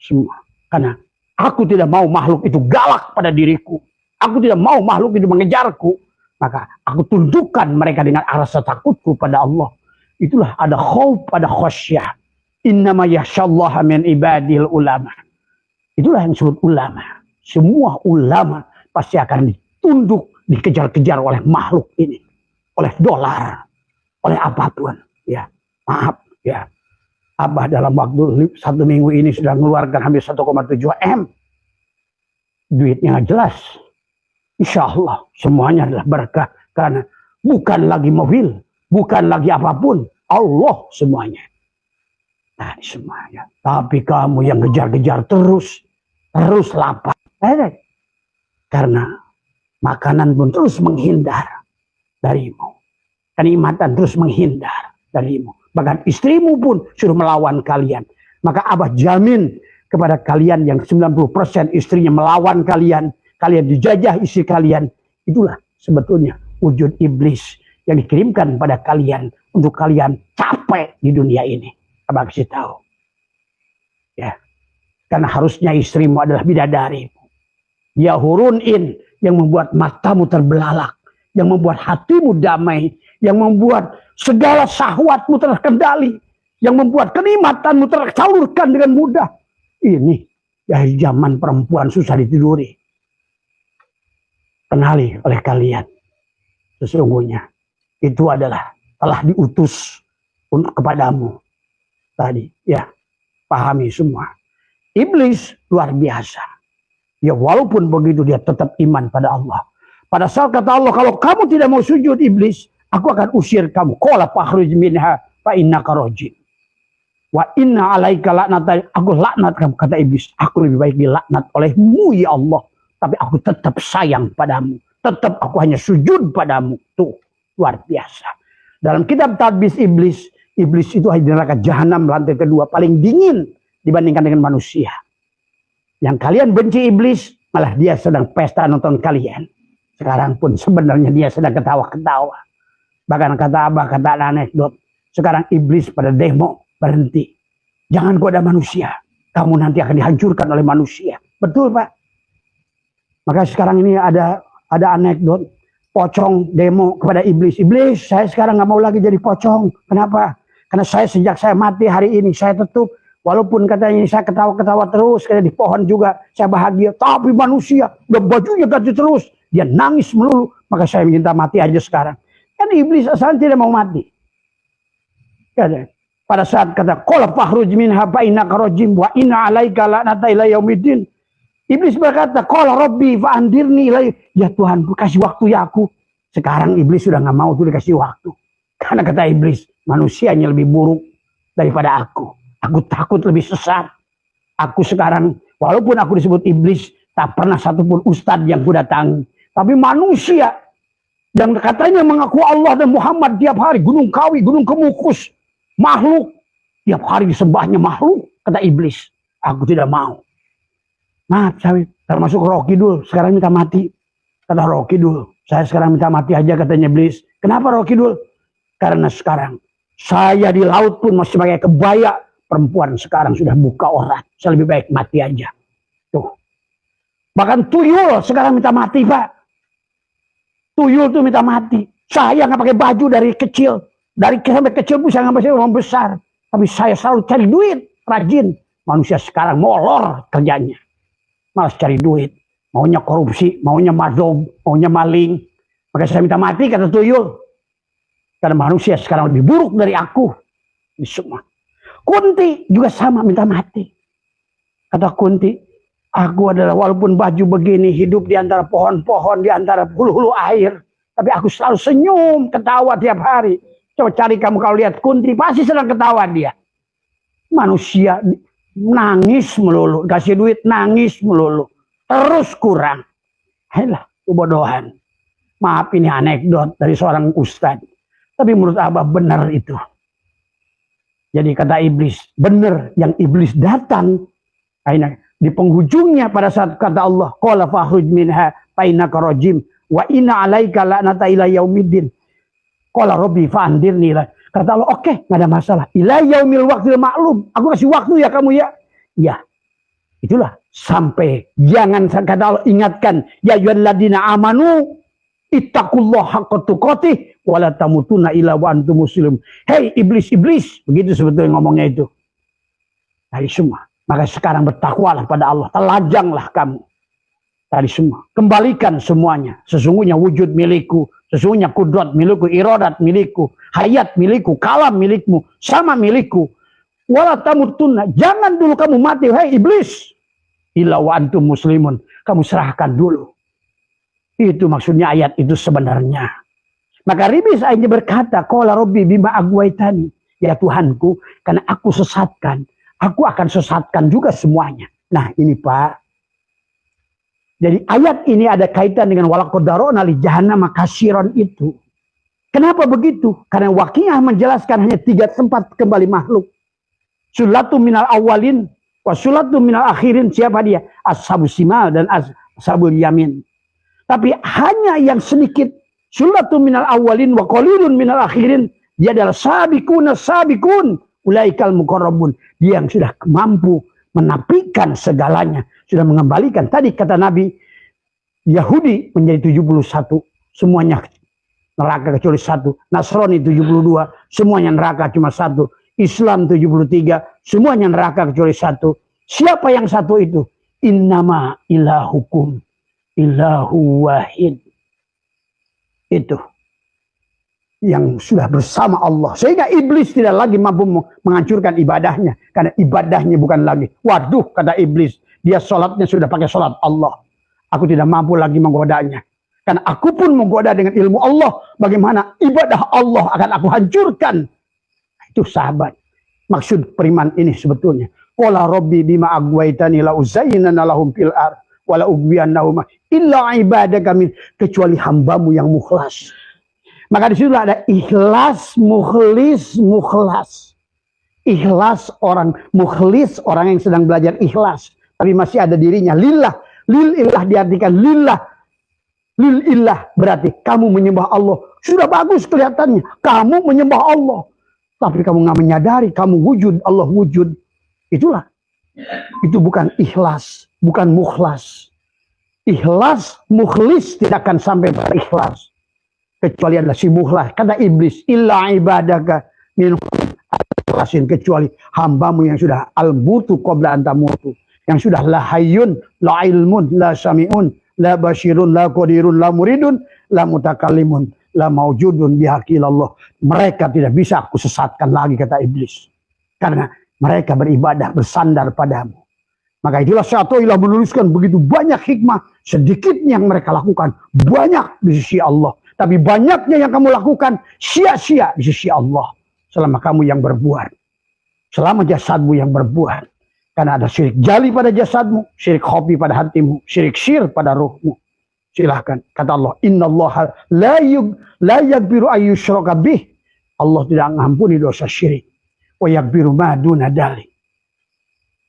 Speaker 1: Semua. Karena aku tidak mau makhluk itu galak pada diriku. Aku tidak mau makhluk itu mengejarku. Maka aku tundukkan mereka dengan rasa takutku pada Allah. Itulah ada khauf, ada khasyah. Innama yakhsyallaha min ibadil ulama. Itulah yang disebut ulama. Semua ulama pasti akan ditunduk, dikejar-kejar oleh makhluk ini. Oleh dolar. Oleh apapun. Ya, maaf. Ya, Abah dalam waktu 1 minggu ini sudah mengeluarkan hampir 1,7 M. Duitnya nggak jelas. Insya Allah semuanya adalah berkah. Karena bukan lagi mobil. Bukan lagi apapun. Allah semuanya. Nah semuanya. Tapi kamu yang kejar-kejar terus. Terus lapar. Karena makanan pun terus menghindar darimu. Kenikmatan terus menghindar darimu. Bahkan istrimu pun suruh melawan kalian. Maka Abah jamin kepada kalian yang 90% istrinya melawan kalian. Kalian dijajah istri kalian. Itulah sebetulnya wujud iblis yang dikirimkan pada kalian. Untuk kalian capek di dunia ini. Abah kasih tahu. Ya. Karena harusnya istrimu adalah bidadari. Ya hurunin yang membuat matamu terbelalak. Yang membuat hatimu damai. Yang membuat segala syahwatmu terkendali. Yang membuat kenikmatanmu tersalurkan dengan mudah. Ini dari zaman perempuan susah ditiduri. Kenali oleh kalian. Sesungguhnya itu adalah telah diutus untuk kepadamu. Tadi ya pahami semua. Iblis luar biasa. Ya walaupun begitu dia tetap iman pada Allah. Pada saat kata Allah, kalau kamu tidak mau sujud iblis, aku akan usir kamu. Qala fakhruj minha fa innaka rajim. Wa inna alaika laknat. Aku laknat kamu, kata iblis. Aku lebih baik dilaknat olehmu ya Allah. Tapi aku tetap sayang padamu. Tetap aku hanya sujud padamu. Tuh luar biasa. Dalam kitab Tadbis Iblis, iblis itu di neraka jahanam lantai kedua paling dingin dibandingkan dengan manusia. Yang kalian benci iblis, malah dia sedang pesta nonton kalian. Sekarang pun sebenarnya dia sedang ketawa-ketawa. Bahkan kata Abah, kata anekdot. Sekarang iblis pada demo, berhenti. Jangan goda manusia. Kamu nanti akan dihancurkan oleh manusia. Betul Pak? Maka sekarang ini ada anekdot. Pocong demo kepada iblis. Iblis, saya sekarang nggak mau lagi jadi pocong. Kenapa? Karena sejak saya mati hari ini, saya tutup. Walaupun katanya saya ketawa-ketawa terus, kayak di pohon juga saya bahagia. Tapi manusia, udah bajunya ganti terus. Dia nangis melulu. Maka saya minta mati aja sekarang. Kan iblis asalnya tidak mau mati. Pada saat kata, qala fakhruj minha fa innaka rajim wa inna alaika la'nata ila yaumiddin. Iblis berkata, qala rabbi fa'andirni ilaihi. Ya Tuhan, kasih waktu ya aku. Sekarang iblis sudah nggak mau tuh dikasih waktu. Karena kata iblis, manusianya lebih buruk daripada aku. Aku takut lebih sesat. Aku sekarang, walaupun aku disebut iblis, tak pernah satupun ustadz yang kudatangi. Tapi manusia yang katanya mengaku Allah dan Muhammad tiap hari, Gunung Kawi, Gunung Kemukus, makhluk, tiap hari disembahnya makhluk, kata iblis. Aku tidak mau. Maaf, saya termasuk Rocky Dul, sekarang minta mati. Kata Rocky Dul, saya sekarang minta mati aja, katanya iblis. Kenapa Rocky Dul? Karena sekarang saya di laut pun masih pakai kebaya. Perempuan sekarang sudah buka aurat. Saya lebih baik mati aja. Tuh. Bahkan tuyul sekarang minta mati, Pak. Tuyul tuh minta mati. Saya nggak pakai baju dari kecil. Dari sampai kecil pun saya nggak orang besar. Tapi saya selalu cari duit. Rajin. Manusia sekarang molor kerjanya. Malas cari duit. Maunya korupsi. Maunya madom. Maunya maling. Maka saya minta mati, kata tuyul. Karena manusia sekarang lebih buruk dari aku. Ini semua. Kunti juga sama minta mati. Kata Kunti, aku adalah walaupun baju begini, hidup di antara pohon-pohon, di antara hulu-hulu air. Tapi aku selalu senyum, ketawa tiap hari. Coba cari kamu kalau lihat Kunti, pasti sedang ketawa dia. Manusia nangis melulu, kasih duit nangis melulu. Terus kurang. Helah, kebodohan. Maaf ini anekdot dari seorang ustadz. Tapi menurut Abah benar itu. Jadi kata iblis, benar yang iblis datang. Akhirnya di penghujungnya pada saat kata Allah, qala fakhruj minha fa innaka rajim wa inna 'alaika la'nata ila yaumiddin. Qala rabbi fa'andirni. Kata Allah, oke, enggak ada masalah. Ila yaumil waqtil ma'lum. Aku kasih waktu ya kamu ya. Ya. Itulah sampai jangan kata Allah ingatkan, ya ayyuhalladzina amanu ittaqullaha haqqa tuqatih wala tamutunna illa wa antum muslimun. Hei iblis-iblis, begitu sebetulnya ngomongnya itu. Tadi semua. Maka sekarang bertakwalah pada Allah, telajanglah kamu. Tadi semua. Kembalikan semuanya. Sesungguhnya wujud milikku, sesungguhnya kudrat milikku, iradat milikku, hayat milikku, kalam milikmu, sama milikku. Wala tamutunna, jangan dulu kamu mati, hei iblis. Illa wa antum muslimun, kamu serahkan dulu. Itu maksudnya ayat itu sebenarnya. Maka iblis akhirnya berkata, qala rabbi bima agwaitani. Ya Tuhanku, karena aku sesatkan, aku akan sesatkan juga semuanya. Nah ini Pak. Jadi ayat ini ada kaitan dengan walaqad dara'na li jahannama katsiran itu. Kenapa begitu? Karena Waqiah menjelaskan hanya 3 tempat kembali makhluk. Sulatum minal awalin, wa sulatum minal akhirin. Siapa dia? Ashabus simal dan ashabul yamin. Tapi hanya yang sedikit, sulatum minal awalin wa qalilun minal akhirin, dia adalah sabiqun, ulaikal muqarrabun. Dia yang sudah mampu menapikan segalanya, sudah mengembalikan. Tadi kata Nabi, Yahudi menjadi 71, semuanya neraka kecuali 1. Nasrani 72, semuanya neraka cuma 1. Islam 73, semuanya neraka kecuali 1. Siapa yang 1 itu? Innama ilahukum ilahu wahid. Itu yang sudah bersama Allah, sehingga iblis tidak lagi mampu menghancurkan ibadahnya, karena ibadahnya bukan lagi, waduh kata iblis, dia sholatnya sudah pakai sholat Allah, aku tidak mampu lagi menggodanya, karena aku pun menggoda dengan ilmu Allah, bagaimana ibadah Allah akan aku hancurkan. Itu sahabat, maksud periman ini sebetulnya. Qala rabbi bima agwaitani la uzayyinana lahum fil ardh wala ugwiyannahum illa ibadaka min, kecuali hambamu yang mukhlas. Maka di situ ada ikhlas, mukhlis, mukhlas. Ikhlas orang mukhlis, orang yang sedang belajar ikhlas, tapi masih ada dirinya lillah. Lillah diartikan lillah. Lillah berarti kamu menyembah Allah. Sudah bagus kelihatannya, kamu menyembah Allah, tapi kamu nggak menyadari kamu wujud, Allah wujud. Itulah. Itu bukan ikhlas, bukan mukhlas. Ikhlas, mukhlis tidak akan sampai berikhlas. Kecuali adalah si mukhlas. Kata iblis, illa ibadaka min ikhlasin, kecuali hambamu yang sudah al-mutu qabla antamutu. Yang sudah la hayyun, la ilmun, la sami'un, la basyirun, la qadirun, la muridun, la mutakallimun, la maujudun bihaqilallah. Mereka tidak bisa aku sesatkan lagi, kata iblis. Karena mereka beribadah bersandar padamu. Maka itulah Syatoilah menuliskan begitu banyak hikmah. Sedikitnya yang mereka lakukan banyak di sisi Allah. Tapi banyaknya yang kamu lakukan sia-sia di sisi Allah. Selama kamu yang berbuat. Selama jasadmu yang berbuat. Karena ada syirik jali pada jasadmu. Syirik hobi pada hatimu. Syirik syir pada ruhmu. Silahkan. Kata Allah. Inna Allah la yaghfiru ayyushraka bih. Allah tidak mengampuni dosa syirik. Wa yaghfiru ma duna dzalik.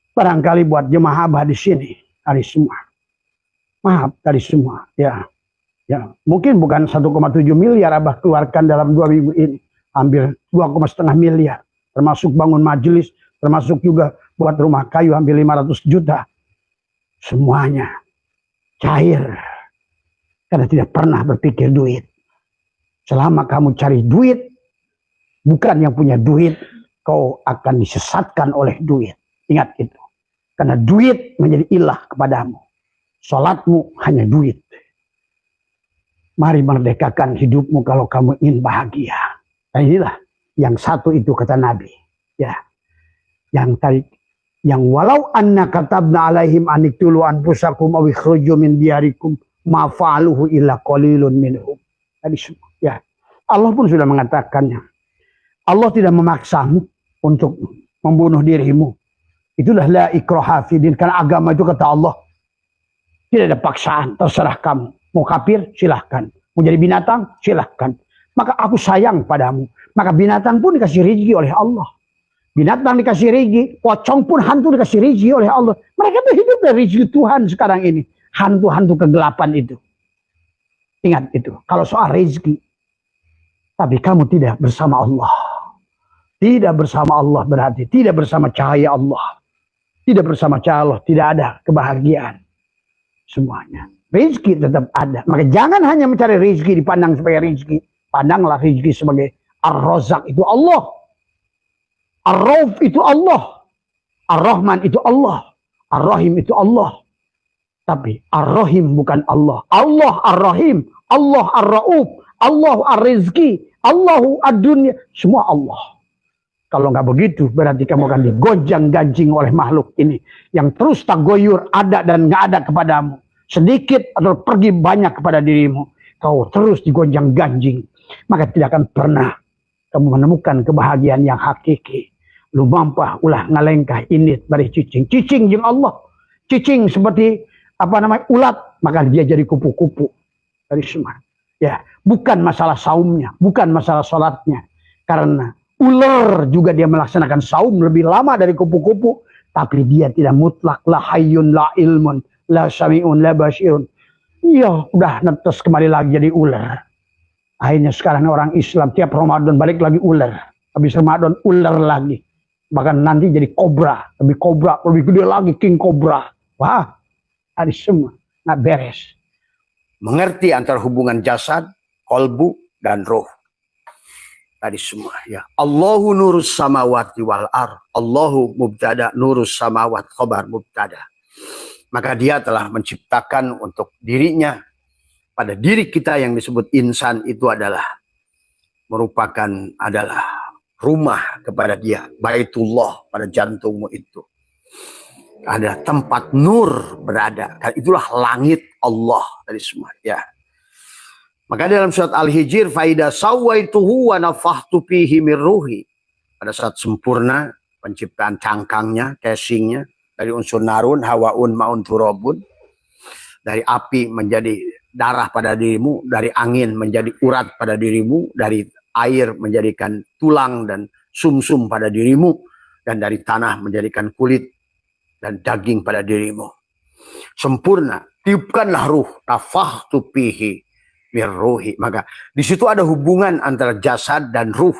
Speaker 1: Barangkali buat jemaah abah di sini, dari semua. Maaf dari semua, ya. Ya, mungkin bukan 1,7 miliar abah keluarkan dalam 2 minggu ini. Hampir 2,5 miliar. Termasuk bangun majelis, termasuk juga buat rumah kayu hampir 500 juta. Semuanya cair. Karena tidak pernah berpikir duit. Selama kamu cari duit, bukan yang punya duit, kau akan disesatkan oleh duit. Ingat itu. Karena duit menjadi ilah kepadamu. Salatmu hanya duit. Mari merdekakan hidupmu kalau kamu ingin bahagia. Nah inilah yang satu itu kata Nabi. Ya. Yang tadi. Yang walau anna katabna alaihim aniktulu anfusakum aw ikhruju min diyarikum ma fa'aluhu illa qalilun minhum. Tadi semua. Ya. Allah pun sudah mengatakannya. Allah tidak memaksamu untuk membunuh dirimu. Itulah la ikraha fidin. Karena agama itu kata Allah. Tidak ada paksaan. Terserah kamu. Mau kafir silahkan. Mau jadi binatang silahkan. Maka aku sayang padamu. Maka binatang pun dikasih rezeki oleh Allah. Binatang dikasih rezeki. Pocong pun hantu dikasih rezeki oleh Allah. Mereka tuh hidup dari rezeki Tuhan sekarang ini. Hantu-hantu kegelapan itu. Ingat itu. Kalau soal rezeki. Tapi kamu tidak bersama Allah. Tidak bersama Allah berarti. Tidak bersama cahaya Allah. Tidak bersama cahaya Allah. Tidak ada kebahagiaan. Semuanya. Rezeki tetap ada. Maka jangan hanya mencari rezeki dipandang sebagai rezeki. Pandanglah rezeki sebagai Ar-Razak itu Allah. Ar-Rauf itu Allah. Ar-Rahman itu Allah. Ar-Rahim itu Allah. Tapi Ar-Rahim bukan Allah. Allah Ar-Rahim. Allah Ar-Rauf. Allah Ar-Rizki. Allahu Ad-Dunya. Semua Allah. Kalau nggak begitu, berarti kamu akan digonjang-ganjing oleh makhluk ini. Yang terus tagoyur, ada dan nggak ada kepadamu. Sedikit atau pergi banyak kepada dirimu. Kau terus digonjang-ganjing. Maka tidak akan pernah kamu menemukan kebahagiaan yang hakiki. Lu mampah, ulah ngalengkah, init, bari cicing. Cicing jeng Allah. Cicing seperti, ulat. Maka dia jadi kupu-kupu. Dari semua. Ya, bukan masalah saumnya. Bukan masalah sholatnya. Karena ular juga dia melaksanakan saum lebih lama dari kupu-kupu. Tapi dia tidak mutlak. La hayyun, la ilmun, la sami'un, la basyirun. Iya, udah netes kembali lagi jadi ular. Akhirnya sekarang orang Islam tiap Ramadan balik lagi ular. Habis Ramadan ular lagi. Bahkan nanti jadi kobra. Lebih gede lagi, king kobra. Wah, ada semua. Nggak beres. Mengerti antara hubungan jasad, kolbu, dan roh. Tadi semua ya. Allahu nurus samawati wal ar. Allahu mubtada nurus samawat khobar mubtada. Maka dia telah menciptakan untuk dirinya. Pada diri kita yang disebut insan itu adalah rumah kepada dia. Baitullah pada jantungmu itu. Ada tempat nur berada. Itulah langit Allah tadi semua ya. Maka dalam surat Al-Hijr, faida sawaituhu wa nafahtu fihi min ruhi. Pada saat sempurna penciptaan cangkangnya, casingnya dari unsur narun, hawaun, maun, turabun. Dari api menjadi darah pada dirimu, dari angin menjadi urat pada dirimu, dari air menjadikan tulang dan sumsum pada dirimu, dan dari tanah menjadikan kulit dan daging pada dirimu. Sempurna, tiupkanlah ruh, nafahtu fihi mirruhi. Maka di situ ada hubungan antara jasad dan ruh.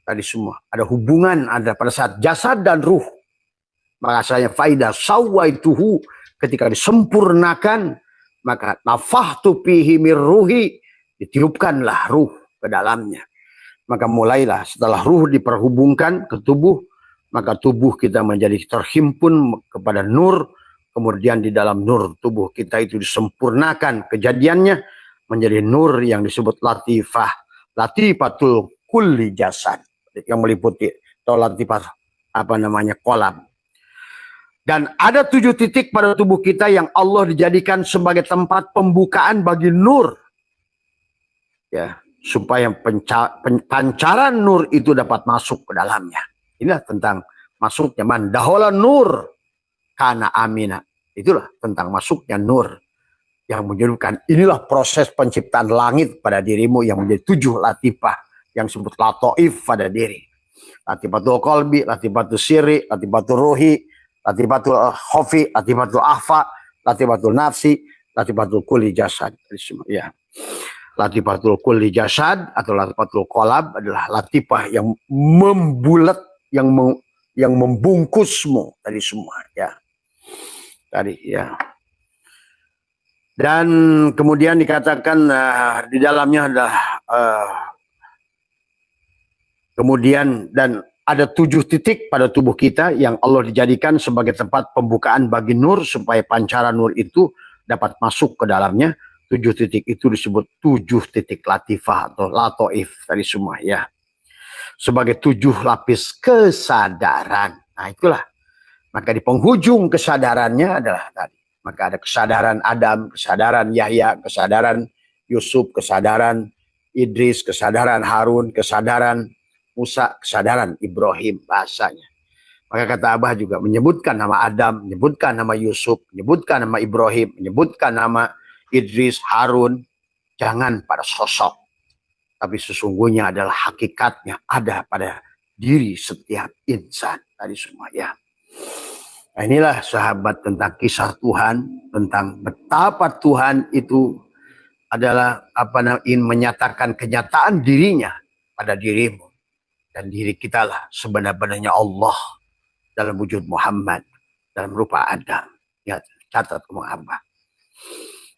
Speaker 1: Tadi semua ada hubungan antara pada saat jasad dan ruh. Maka saya faida sawaituhu, ketika disempurnakan, maka nafahtu fihi mirruhi, ditiupkanlah ruh ke dalamnya. Maka mulailah setelah ruh diperhubungkan ke tubuh, maka tubuh kita menjadi terhimpun kepada nur. Kemudian di dalam nur tubuh kita itu disempurnakan kejadiannya menjadi nur yang disebut latifah, latifatul kulli jasad, yang meliputi atau latifah kolam.
Speaker 2: Dan ada 7 titik pada tubuh kita yang Allah dijadikan sebagai tempat pembukaan bagi nur. Ya, supaya pancaran nur itu dapat masuk ke dalamnya. Inilah tentang masuknya man dahola nur kana amina. Itulah tentang masuknya nur yang menunjukkan inilah proses penciptaan langit pada dirimu yang menjadi 7 latifah yang disebut latoif pada diri. Latifatul qalbi, latifatul sirri, latifatul ruhi, latifatul khofi, latifatul ahfa, latifatul nafsi, latifatul kulli jasad. Ya. Latifatul kulli jasad atau latifatul qalab adalah latifah yang membulat, yang membungkusmu tadi semua, ya. Tadi, ya. Dan kemudian dikatakan di dalamnya adalah kemudian dan ada 7 titik pada tubuh kita yang Allah dijadikan sebagai tempat pembukaan bagi nur supaya pancaran nur itu dapat masuk ke dalamnya. 7 titik itu disebut 7 titik latifah atau latoif tadi semua, ya. Sebagai 7 lapis kesadaran. Nah itulah. Maka di penghujung kesadarannya adalah tadi. Maka ada kesadaran Adam, kesadaran Yahya, kesadaran Yusuf, kesadaran Idris, kesadaran Harun, kesadaran Musa, kesadaran Ibrahim bahasanya. Maka kata Abah juga menyebutkan nama Adam, menyebutkan nama Yusuf, menyebutkan nama Ibrahim, menyebutkan nama Idris, Harun. Jangan pada sosok. Tapi sesungguhnya adalah hakikatnya ada pada diri setiap insan. Tadi semua, ya. Nah, inilah sahabat tentang kisah Tuhan, tentang betapa Tuhan itu adalah ingin menyatakan kenyataan dirinya pada dirimu. Dan diri kita lah sebenar-benarnya Allah dalam wujud Muhammad, dalam rupa Adam. Ya, catat Abah.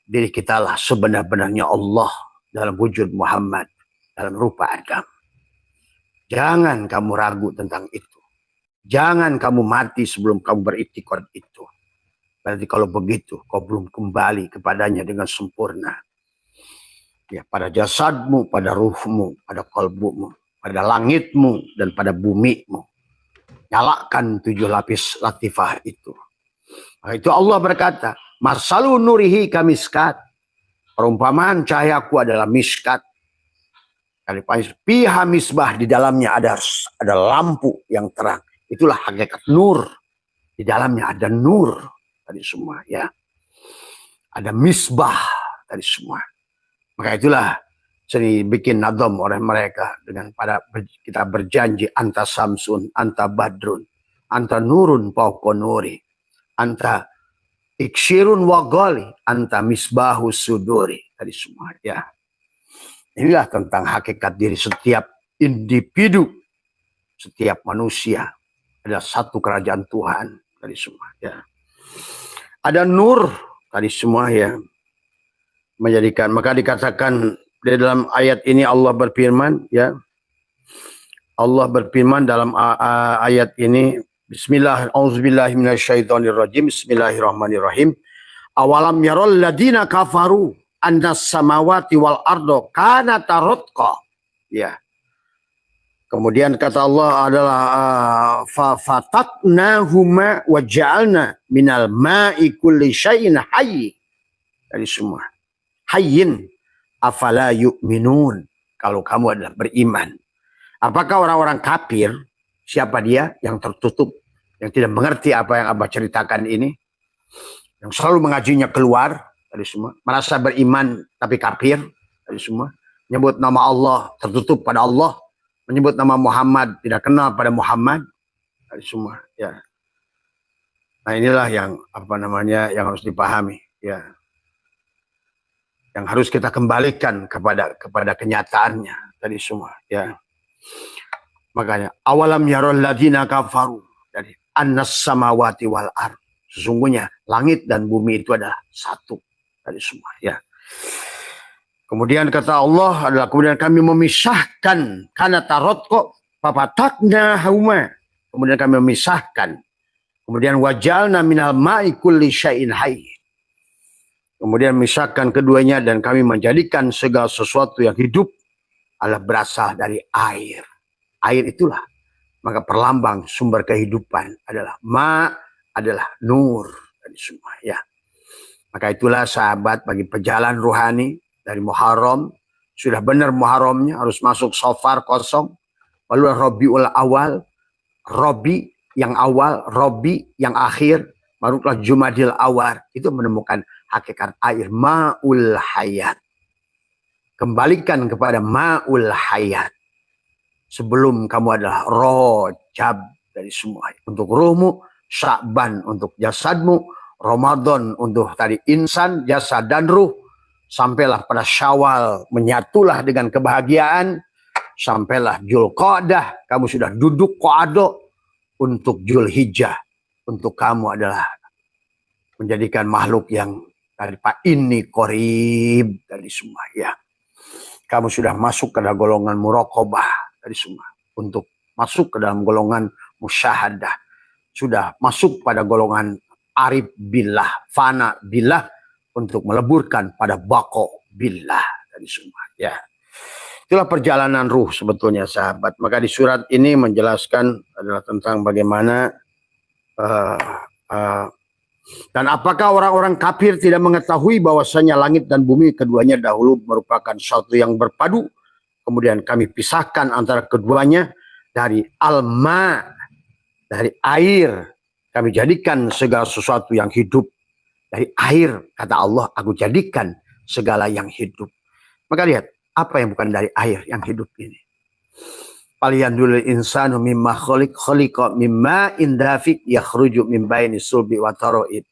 Speaker 2: Diri kita lah sebenar-benarnya Allah dalam wujud Muhammad, dalam rupa Adam. Jangan kamu ragu tentang itu. Jangan kamu mati sebelum kamu beriktikad itu. Berarti kalau begitu, kau belum kembali kepadanya dengan sempurna. Ya, pada jasadmu, pada ruhmu, pada kalbumu, pada langitmu, dan pada bumimu. Nyalakan 7 lapis latifah itu. Nah, itu Allah berkata, Marsalu nurihi kamiskat. Perumpamaan cahayaku adalah miskat. Piha misbah, di dalamnya ada lampu yang terang. Itulah hakikat nur. Di dalamnya ada nur tadi semua, ya. Ada misbah tadi semua. Maka itulah seni bikin nadom oleh mereka dengan pada kita berjanji anta samsun, anta badrun, anta nurun fauqa nuri, anta iksirun wa ghali, anta misbahu suduri tadi semua, ya. Inilah tentang hakikat diri setiap individu, setiap manusia. Ada satu kerajaan Tuhan tadi semua, ya. Ada nur tadi semua, ya. Menjadikan, maka dikatakan di dalam ayat ini Allah berfirman, ya. Allah berfirman dalam ayat ini, Bismillah, auzubillahi minasyaitonirrajim, Bismillahirrahmanirrahim. Awalam yarol ladina kafaru annas samawati wal ardo kanata ratqa, ya. Kemudian kata Allah adalah fafataqnahuma wa ja'alna minal ma'i kulli syai'in hayy. Dari semua. Hayyin afala yu'minun. Kalau kamu adalah beriman. Apakah orang-orang kafir, siapa dia yang tertutup, yang tidak mengerti apa yang Abah ceritakan ini, yang selalu mengajinya keluar, dari semua, merasa beriman tapi kafir, dari semua, menyebut nama Allah tertutup pada Allah, menyebut nama Muhammad tidak kenal pada Muhammad, dari semua, ya. Nah inilah yang yang harus dipahami, ya. Yang harus kita kembalikan kepada kenyataannya tadi semua, ya. Makanya awalam yarol ladina kafaru, dari annas samawati wal ard. Sesungguhnya langit dan bumi itu adalah satu tadi semua, ya. Kemudian kata Allah adalah kemudian kami memisahkan karena tarot kok papataknya hauma. Kemudian kami memisahkan. Kemudian wajalna minal ma'i kulli syai'in hayy. Kemudian memisahkan keduanya dan kami menjadikan segala sesuatu yang hidup adalah berasal dari air. Air itulah. Maka perlambang sumber kehidupan adalah ma adalah nur tadi semua ya. Maka itulah sahabat bagi pejalan ruhani dari Muharram, sudah benar Muharramnya harus masuk Safar kosong, lalu Rabiul Awal, Rabi yang awal, Rabi yang akhir, barulah Jumadil Awal, itu menemukan hakikat air, ma'ul hayat. Kembalikan kepada ma'ul hayat. Sebelum kamu adalah Rajab dari semua. Untuk ruhmu, Sya'ban untuk jasadmu, Ramadan untuk tadi insan, jasad dan ruh. Sampailah pada Syawal, menyatulah dengan kebahagiaan. Sampailah Dzulqa'dah, kamu sudah duduk qa'dah. Untuk Dzulhijjah, untuk kamu adalah menjadikan makhluk yang tadi Pak ini qarib dari semua ya. Kamu sudah masuk ke dalam golongan muraqabah dari semua. Untuk masuk ke dalam golongan musyahadah. Sudah masuk pada golongan arif billah, fana billah, untuk meleburkan pada baqo billah dari semua ya. Itulah perjalanan ruh sebetulnya sahabat. Maka di surat ini menjelaskan adalah tentang bagaimana dan apakah orang-orang kafir tidak mengetahui bahwasanya langit dan bumi keduanya dahulu merupakan sesuatu yang berpadu. Kemudian kami pisahkan antara keduanya dari alma, dari air. Kami jadikan segala sesuatu yang hidup. Dari air, kata Allah, aku jadikan segala yang hidup. Maka lihat, apa yang bukan dari air yang hidup ini? Falyanzuril insanu mimma khuliqa mimma indafik yakhruju min baini sulbi wa taraib.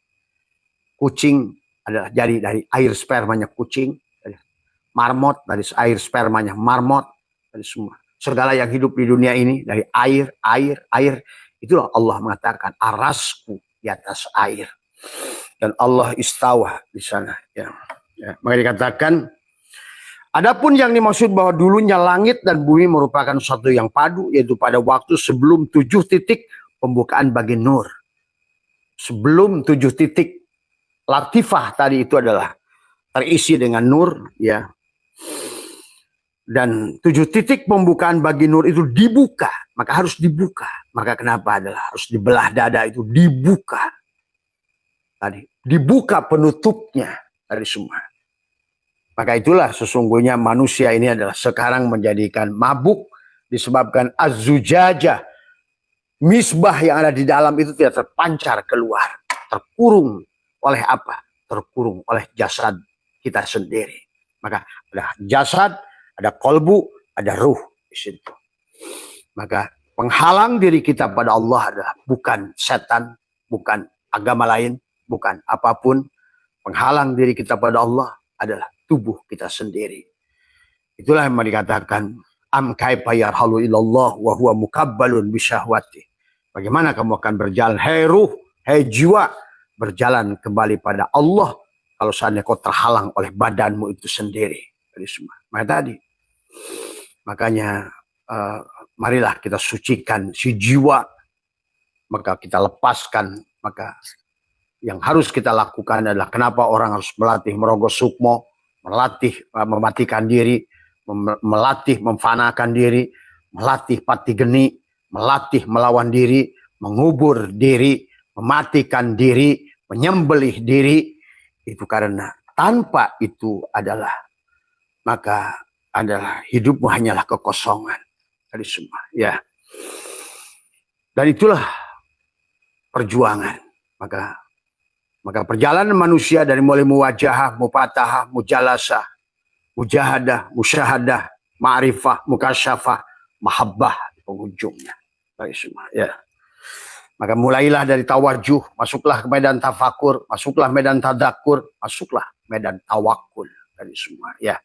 Speaker 2: Kucing adalah jadi dari air spermanya kucing, marmot dari air spermanya marmot, dari semua. Segala yang hidup di dunia ini dari air. Itulah Allah mengatakan arasku di atas air. Dan Allah istawa di sana ya. Maka dikatakan adapun yang dimaksud bahwa dulunya langit dan bumi merupakan suatu yang padu, yaitu pada waktu sebelum 7 titik pembukaan bagi nur. Sebelum 7 titik latifah tadi itu adalah terisi dengan nur ya. Dan 7 titik pembukaan bagi nur itu dibuka, maka harus dibuka. Maka kenapa adalah harus dibelah dada itu dibuka. Tadi dibuka penutupnya dari semua. Maka itulah sesungguhnya manusia ini adalah sekarang menjadikan mabuk disebabkan az-zujajah. Misbah yang ada di dalam itu tidak terpancar keluar. Terkurung oleh apa? Terkurung oleh jasad kita sendiri. Maka ada jasad, ada kolbu, ada ruh di situ. Maka penghalang diri kita pada Allah adalah bukan setan, bukan agama lain, bukan apapun. Penghalang diri kita pada Allah adalah tubuh kita sendiri. Itulah yang dikatakan am kaifa yarhalu ilallah wa huwa mukabbalun bisyahwati. Bagaimana kamu akan berjalan, hai ruh, hai jiwa, berjalan kembali pada Allah kalau seandainya kau terhalang oleh badanmu itu sendiri dari semua. Makanya marilah kita sucikan si jiwa, maka kita lepaskan. Maka yang harus kita lakukan adalah kenapa orang harus melatih merogoh sukmo, melatih mematikan diri, melatih memfanakan diri, melatih pati geni, melatih melawan diri, mengubur diri, mematikan diri, menyembelih diri. Itu karena tanpa itu adalah maka adalah hidupmu hanyalah kekosongan dari semua ya. Dan itulah perjuangan. Maka perjalanan manusia dari mulai muwajahah, mupatahah, mujalasah, mujahadah, musyahadah, ma'rifah, mukasyafah, mahabbah di penghujungnya. Dari semua ya. Maka mulailah dari tawajuh, masuklah ke medan tafakur, masuklah medan tadakur, masuklah medan tawakul dari semua ya.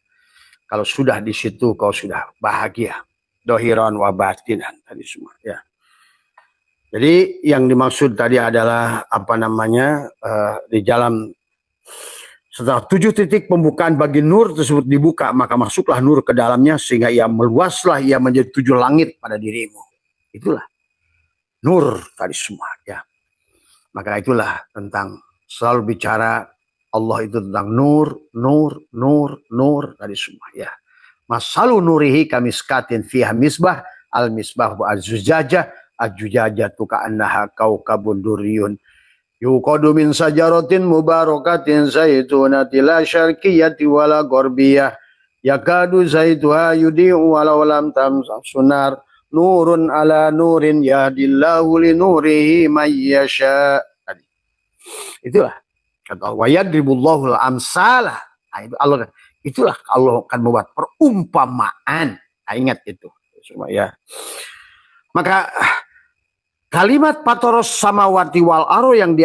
Speaker 2: Kalau sudah di situ kau sudah bahagia, dohiran wa batinan dari semua ya. Jadi yang dimaksud tadi adalah apa namanya di dalam setelah 7 titik pembukaan bagi nur tersebut dibuka, maka masuklah nur ke dalamnya sehingga ia meluaslah, ia menjadi 7 langit pada dirimu. Itulah nur tadi semua ya. Maka itulah tentang selalu bicara Allah itu tentang nur tadi semua ya. Masalu nurihi kamiskatin fiha misbah al misbah wa az-zujajah. Ajujajatu ka'annaha kaukabun duriyun yuqadu min sajaratin mubarakatin zaitunati la syarqiyati wala gharbiyah yakadu zaituha yudi'u walau lam tamsas sunar nurun ala nurin yahdillahu li nurihi may yasha. Itulah kata wa yadribullahu al-amsalah. Nah, itu Allah, itulah Allah akan membuat perumpamaan. Nah, ingat itu semua ya. Maka kalimat patoros samawati wal aro yang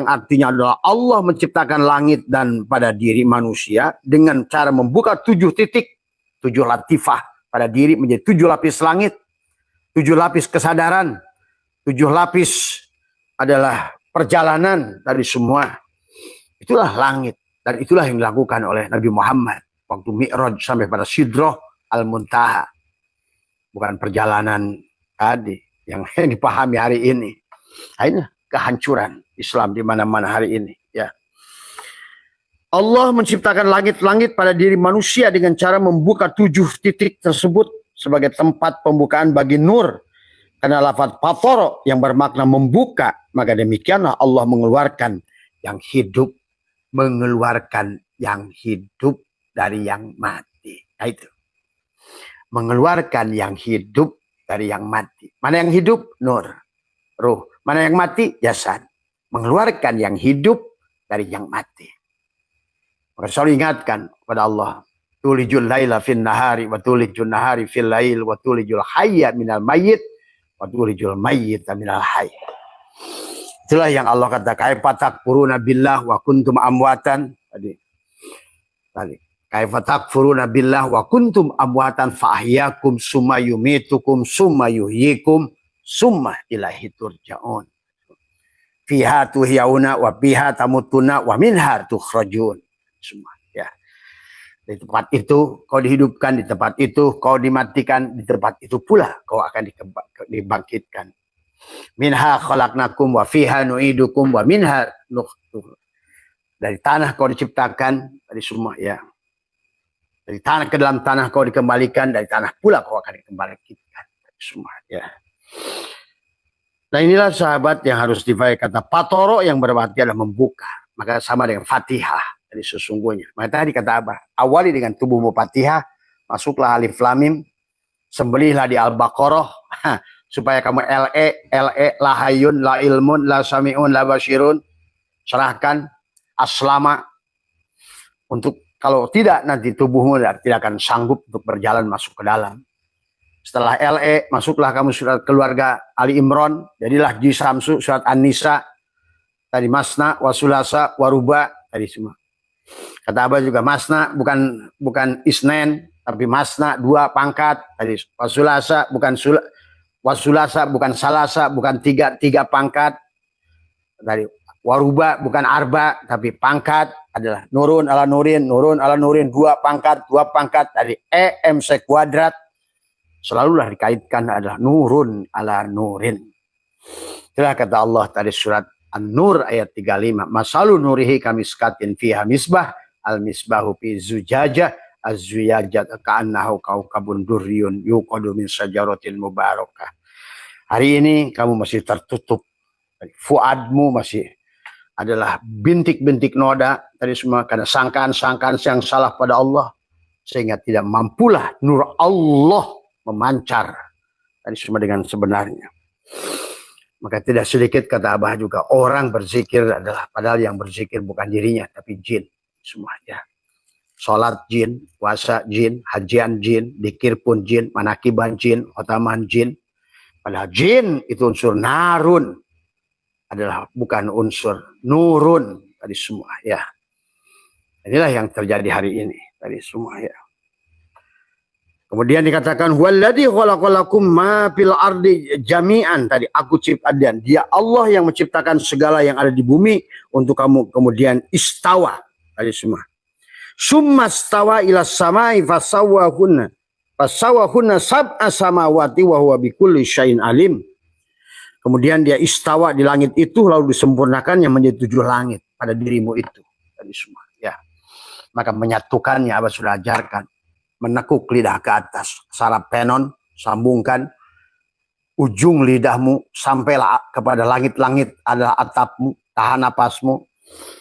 Speaker 2: artinya adalah Allah menciptakan langit dan pada diri manusia dengan cara membuka 7 titik, 7 latifah pada diri menjadi 7 lapis langit, 7 lapis kesadaran, 7 lapis adalah perjalanan dari semua. Itulah langit dan itulah yang dilakukan oleh Nabi Muhammad waktu Mi'raj sampai pada Sidrah Al-Muntaha. Bukan perjalanan tadi yang dipahami hari ini. Ini kehancuran Islam di mana-mana hari ini. Ya. Allah menciptakan langit-langit pada diri manusia dengan cara membuka 7 titik tersebut sebagai tempat pembukaan bagi nur. Karena lafaz fatoro yang bermakna membuka, maka demikianlah Allah mengeluarkan yang hidup, mengeluarkan yang hidup dari yang mati. Nah itu. Mengeluarkan yang hidup dari yang mati. Mana yang hidup? Nur, ruh. Mana yang mati? Jasad. Mengeluarkan yang hidup dari yang mati. Maka selalu ingatkan kepada Allah. Tulijul laila fin nahari wa tulijul nahari fil lail wa tulijul hayya minal mayyit wa tulijul mayyita minal hayy. Itulah yang Allah katakan. Kaifa takfuruna billah wa kuntum amwatan. Tadi. Kaifa takfuruna billah wa kuntum amwatan fa ahyakum summa yumitukum summa yuhyikum summa ilaihi turja'un. Fiha tuhyauna wa biha tamutuna wa minha tukhrajun. Semua ya. Di tempat itu kau dihidupkan, di tempat itu kau dimatikan, di tempat itu pula kau akan dibangkitkan. Minha khalaqnakum wa fiha nu'idukum wa minha nukhrujukum. Dari tanah kau diciptakan, dari semua ya. Dari tanah ke dalam tanah kau dikembalikan, dari tanah pula kau akan dikembalikan. Semua ya. Nah inilah sahabat yang harus difahami kata patoro yang berarti adalah membuka. Maka sama dengan Fatihah dari sesungguhnya. Maka tadi kata apa? Awali dengan tubuhmu Fatihah, masuklah alif lam mim, sembelihlah di Al-Baqarah supaya kamu la hayyun la ilmun la samiun la basirun. Serahkan aslama untuk kalau tidak nanti tubuhmu tidak akan sanggup untuk berjalan masuk ke dalam. Setelah masuklah kamu surat keluarga Ali Imran, jadilah Jisamsu surat An-Nisa, tadi masna, wasulasa, waruba, tadi semua. Kata Abah juga masna bukan isnen, tapi masna 2 pangkat, tadi wasulasa bukan wasulasa bukan salasa, bukan 3 pangkat, tadi waruba bukan arba, tapi pangkat adalah nurun ala nurin, 2 pangkat dari MC kuadrat. Selalulah dikaitkan adalah nurun ala nurin. Itulah kata Allah tadi surat An-Nur ayat 35. Masalu nurihi kamiskatin fiha misbah, al-misbahu fi zujajah, az-zujajah ka'annahu kaukabun durriyun yuqadu min sajaratin mubarakah. Hari ini kamu masih tertutup. Fuadmu masih adalah bintik-bintik noda tadi semua karena sangkaan-sangkaan yang salah pada Allah sehingga tidak mampulah nur Allah memancar tadi semua dengan sebenarnya. Maka tidak sedikit kata Abah juga orang berzikir adalah padahal yang berzikir bukan dirinya tapi jin semua ya. Salat jin, puasa jin, hajian jin, dikir pun jin, manakiban jin, khotaman jin. Padahal jin itu unsur narun adalah bukan unsur nurun tadi semua ya. Inilah yang terjadi hari ini tadi semua ya. Kemudian dikatakan walladzi khalaqalakum ma fil ardi jami'an, tadi aku ciptakan. Dia Allah yang menciptakan segala yang ada di bumi untuk kamu, kemudian istawa tadi semua. Summa stawa ila samai fasawwahunna sab'a samawati wa huwa bikulli syai'in alim. Kemudian dia istawa di langit itu lalu disempurnakannya menjadi 7 langit pada dirimu itu tadi semua ya. Maka menyatukannya Abah sudah ajarkan. Menekuk lidah ke atas, saraf penon, sambungkan ujung lidahmu sampailah kepada langit-langit adalah atapmu. tahan napasmu,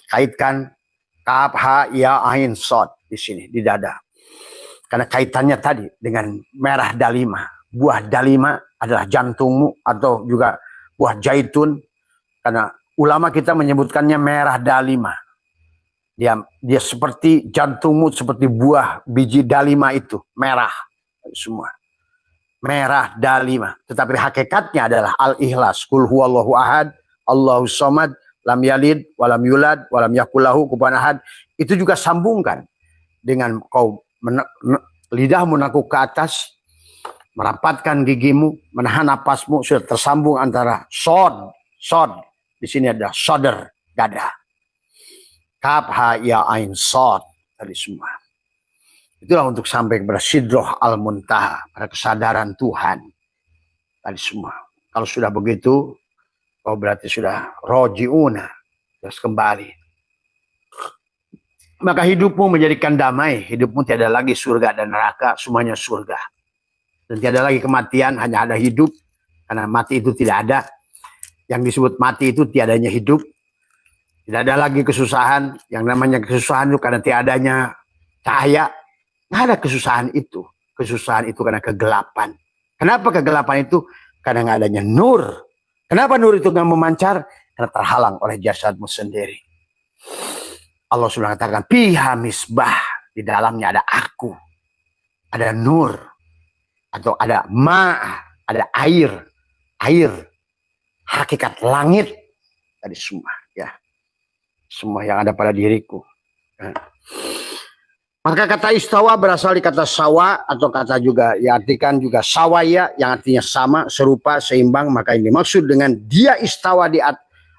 Speaker 2: kaitkan kaf ha ya ain sod di sini di dada. Karena kaitannya tadi dengan merah dalima. Buah dalima adalah jantungmu atau juga buah zaitun. Karena ulama kita menyebutkannya merah dalima. Dia seperti jantungmu, seperti buah biji dalima itu, merah semua. Merah dalima. Tetapi hakikatnya adalah al-ikhlas. Qul huwallahu ahad, Allahus samad, lam yalid, walam yulad, walam yakulahu kufuwan ahad. Itu juga sambungkan dengan kau lidahmu menekuk ke atas, merapatkan gigimu, menahan napasmu, sudah tersambung antara sod. Di sini ada soder, dada. Kaf ha ya ain sod tadi semua. Itulah untuk sampai kepada sidroh al-muntaha, pada kesadaran Tuhan tadi semua. Kalau sudah begitu, kau berarti sudah rojiuna, terus kembali. Maka hidupmu menjadikan damai, hidupmu tiada lagi surga dan neraka, semuanya surga. Dan tiada lagi kematian, hanya ada hidup, karena mati itu tidak ada. Yang disebut mati itu tiadanya hidup. Tidak ada lagi kesusahan, yang namanya kesusahan itu karena tiadanya cahaya. Nggak ada kesusahan itu. Kesusahan itu karena kegelapan. Kenapa kegelapan itu? Karena nggak adanya nur. Kenapa nur itu nggak memancar? Karena terhalang oleh jasadmu sendiri. Allah sudah katakan, piha misbah, di dalamnya ada aku, ada nur, atau ada ma'ah, ada air, hakikat langit, tadi semua, ya, semua yang ada pada diriku. Ya. Maka kata istawa berasal dari kata sawa, atau kata juga diartikan juga sawaya, yang artinya sama, serupa, seimbang. Maka ini maksud dengan dia istawa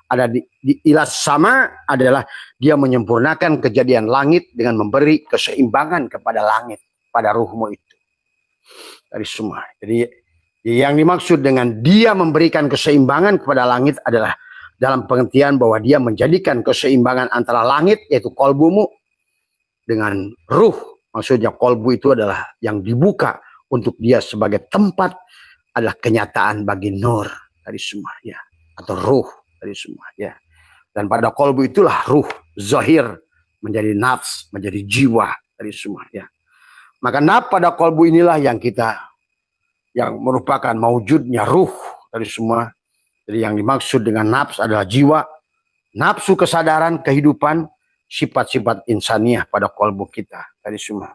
Speaker 2: ada di ilas sama adalah dia menyempurnakan kejadian langit dengan memberi keseimbangan kepada langit, pada ruhmu itu. Dari semua. Jadi yang dimaksud dengan dia memberikan keseimbangan kepada langit adalah dalam pengertian bahwa dia menjadikan keseimbangan antara langit, yaitu kolbumu, dengan ruh. Maksudnya kolbu itu adalah yang dibuka untuk dia sebagai tempat, adalah kenyataan bagi nur dari semua, ya, atau ruh dari semua, ya. Dan pada kolbu itulah ruh zahir menjadi nafs, menjadi jiwa dari semua, ya. Maka pada kolbu inilah yang merupakan maujudnya ruh dari semua. Jadi yang dimaksud dengan nafs adalah jiwa, nafsu kesadaran, kehidupan, sifat-sifat insaniah pada kolbu kita dari semua.